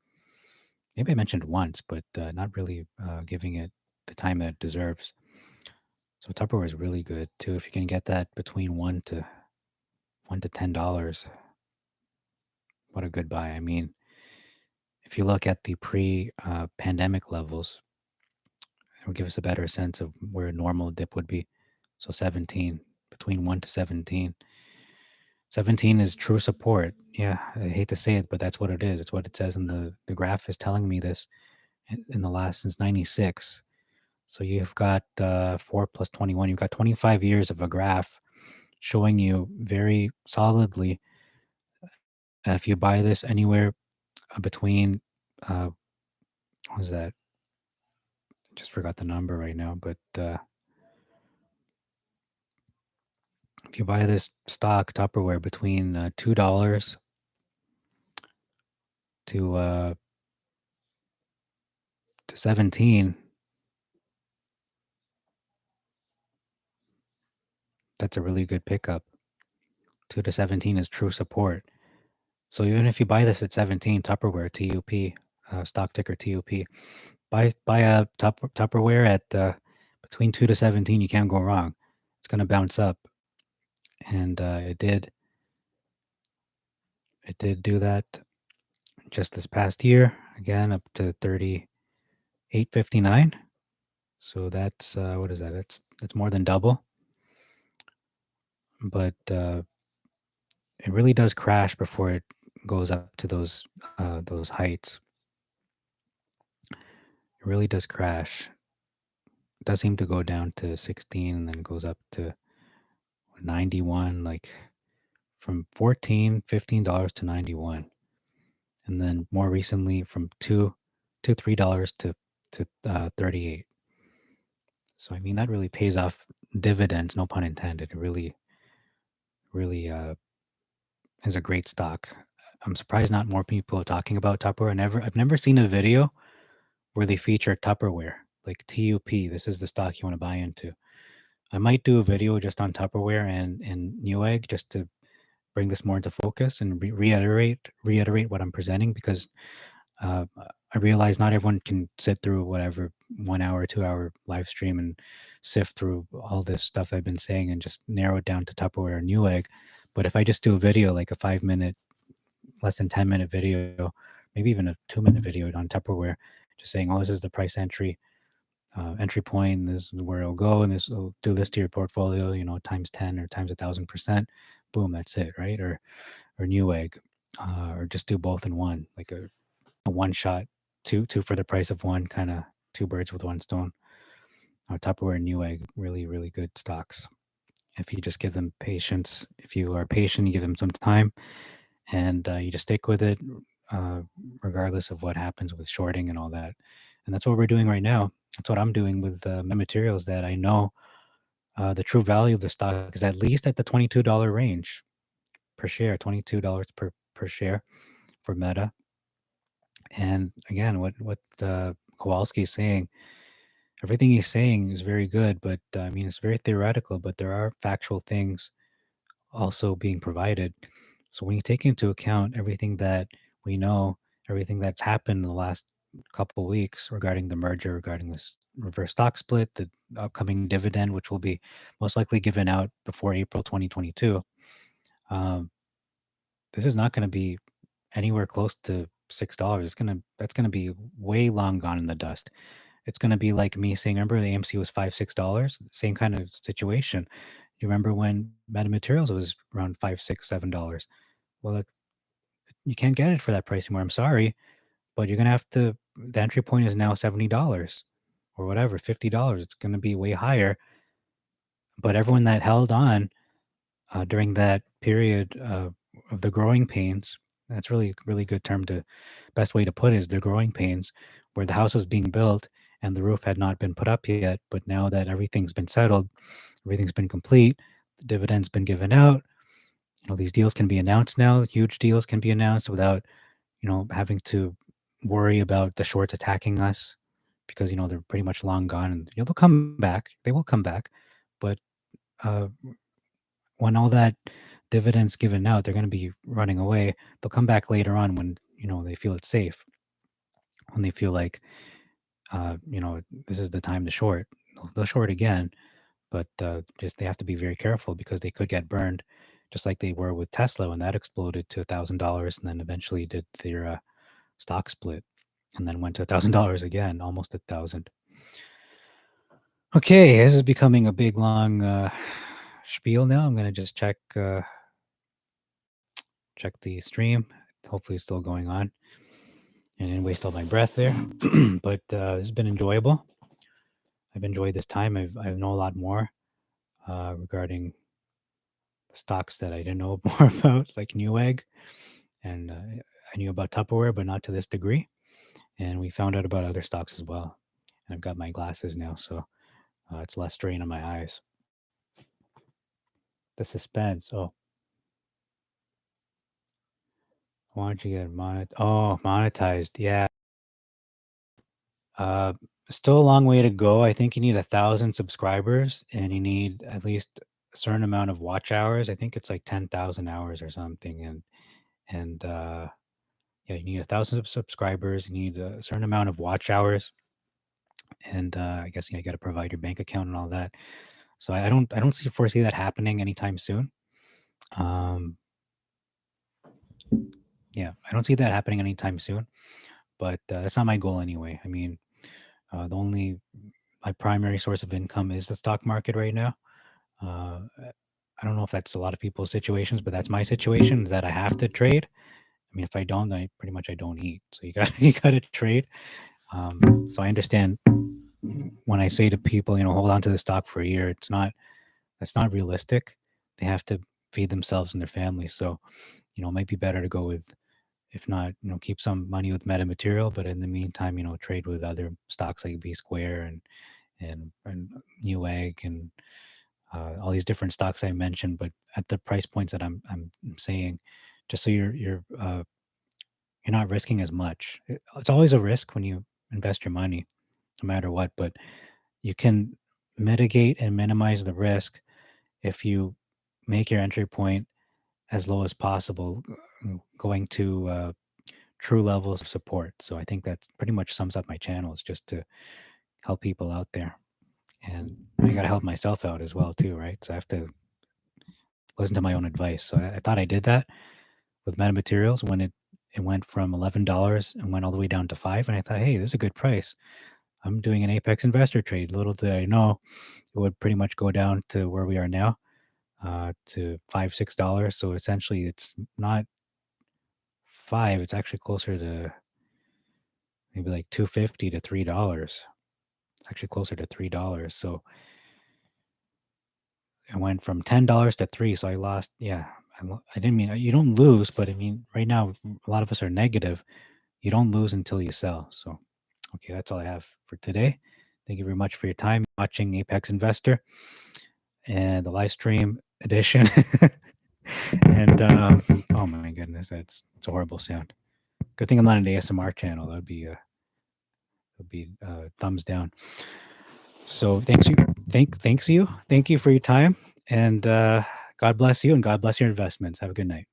maybe I mentioned once, but not really giving it the time that it deserves. So Tupperware is really good too. If you can get that between $1 to $10, what a good buy. I mean, if you look at the pre-pandemic levels, it will give us a better sense of where a normal dip would be. So 17, between 1 to 17. 17 is true support. Yeah, I hate to say it, but that's what it is. It's what it says in the graph is telling me this in the last since 96. So you've got 4 plus 21. You've got 25 years of a graph showing you very solidly if you buy this anywhere between, what was that? Just forgot the number right now, but if you buy this stock Tupperware between $2 to 17, that's a really good pickup. 2 to 17 is true support. So even if you buy this at 17, Tupperware TUP, stock ticker TUP, buy a Tupperware at between 2 to 17, you can't go wrong. It's going to bounce up, and it did do that just this past year, again up to 38.59. So that's what is that? That's more than double. But it really does crash before it goes up to those heights. It really does crash. It does seem to go down to 16 and then goes up to 91, like from $14, $15 to 91. And then more recently from $3 to 38. So I mean that really pays off dividends, no pun intended. It really is a great stock. I'm surprised not more people are talking about Tupperware. I've never seen a video where they feature Tupperware, like TUP. This is the stock you want to buy into. I might do a video just on Tupperware and Newegg just to bring this more into focus and reiterate what I'm presenting, because I realize not everyone can sit through whatever 1 hour, 2 hour live stream and sift through all this stuff I've been saying and just narrow it down to Tupperware or Newegg. But if I just do a video, like a 5-minute, less than 10-minute video, maybe even a 2-minute video on Tupperware, just saying, oh, this is the price entry point, this is where it'll go, and this will do this to your portfolio, times 10 or times 1,000%. Boom, that's it, right? Or Newegg, or just do both in one, like a one shot, two for the price of one, kind of two birds with one stone. Tupperware and Newegg, really, really good stocks. If you just give them patience, if you are patient, you give them some time, and you just stick with it, regardless of what happens with shorting and all that. And that's what we're doing right now. That's what I'm doing with materials that I know the true value of the stock is at least at the $22 range per share, $22 per share for Meta. And again, what Kowalski is saying, everything he's saying is very good, but I mean, it's very theoretical, but there are factual things also being provided. So when you take into account everything that we know, everything that's happened in the last couple of weeks regarding the merger, regarding this reverse stock split, the upcoming dividend, which will be most likely given out before April 2022, this is not going to be anywhere close to $6. That's gonna be way long gone in the dust. It's gonna be like me saying, remember the AMC was $5, $6? Same kind of situation. You remember when metamaterials was around $5, $6, $7? Well, you can't get it for that price anymore. I'm sorry, but you're gonna have to. The entry point is now $70 or whatever, $50. It's gonna be way higher. But everyone that held on during that period of the growing pains, that's really, really good term to, best way to put it is the growing pains, where the house was being built and the roof had not been put up yet. But now that everything's been settled, everything's been complete, the dividend's been given out, these deals can be announced now. Huge deals can be announced without, having to worry about the shorts attacking us because, they're pretty much long gone and they'll come back. They will come back. But uh, when all that dividends given out, they're going to be running away. They'll come back later on when, they feel it's safe, when they feel like, this is the time to short. They'll short again, but just they have to be very careful because they could get burned, just like they were with Tesla when that exploded to $1,000 and then eventually did their stock split and then went to $1,000 again, almost 1,000. Okay, this is becoming a big long spiel now. I'm gonna just check the stream. Hopefully, it's still going on. And didn't waste all my breath there. But this has been enjoyable. I've enjoyed this time. I know a lot more regarding the stocks that I didn't know more about, like Newegg, and I knew about Tupperware, but not to this degree. And we found out about other stocks as well. And I've got my glasses now, so it's less strain on my eyes. The suspense. Oh, why don't you get monetized? Yeah. Uh, Still a long way to go. I think you need 1,000 subscribers, and you need at least a certain amount of watch hours. I think it's like 10,000 hours or something, and yeah, you need 1,000 subscribers. You need a certain amount of watch hours, and I guess you got to provide your bank account and all that. So I don't foresee that happening anytime soon. Yeah, I don't see that happening anytime soon, but that's not my goal anyway. I mean, my primary source of income is the stock market right now. I don't know if that's a lot of people's situations, but that's my situation, is that I have to trade. I mean, if I don't, then pretty much I don't eat. So you got you got to trade. So I understand when I say to people, hold on to the stock for a year. That's not realistic. They have to feed themselves and their families. So, it might be better to go with, if not, keep some money with metamaterial, but in the meantime, trade with other stocks like B Square and Newegg and all these different stocks I mentioned, but at the price points that I'm saying, just so you're not risking as much. It's always a risk when you invest your money, no matter what, but you can mitigate and minimize the risk if you make your entry point as low as possible, going to true levels of support. So I think that pretty much sums up my channel, is just to help people out there. And I got to help myself out as well too, right? So I have to listen to my own advice. So I thought I did that with metamaterials when it went from $11 and went all the way down to 5. And I thought, hey, this is a good price. I'm doing an Apex investor trade. Little did I know it would pretty much go down to where we are now, to $5-6. So essentially, it's not 5. It's actually closer to maybe like $2.50 to $3. It's actually closer to $3. So it went from $10 to 3. So I lost. Yeah, I didn't mean, you don't lose, but I mean, right now a lot of us are negative. You don't lose until you sell. So, okay, that's all I have for today. Thank you very much for your time watching Apex Investor and the live stream edition. And oh my goodness, it's a horrible sound. Good thing I'm not an ASMR channel. That would be thumbs down. So thank you for your time, and God bless you, and God bless your investments. Have a good night.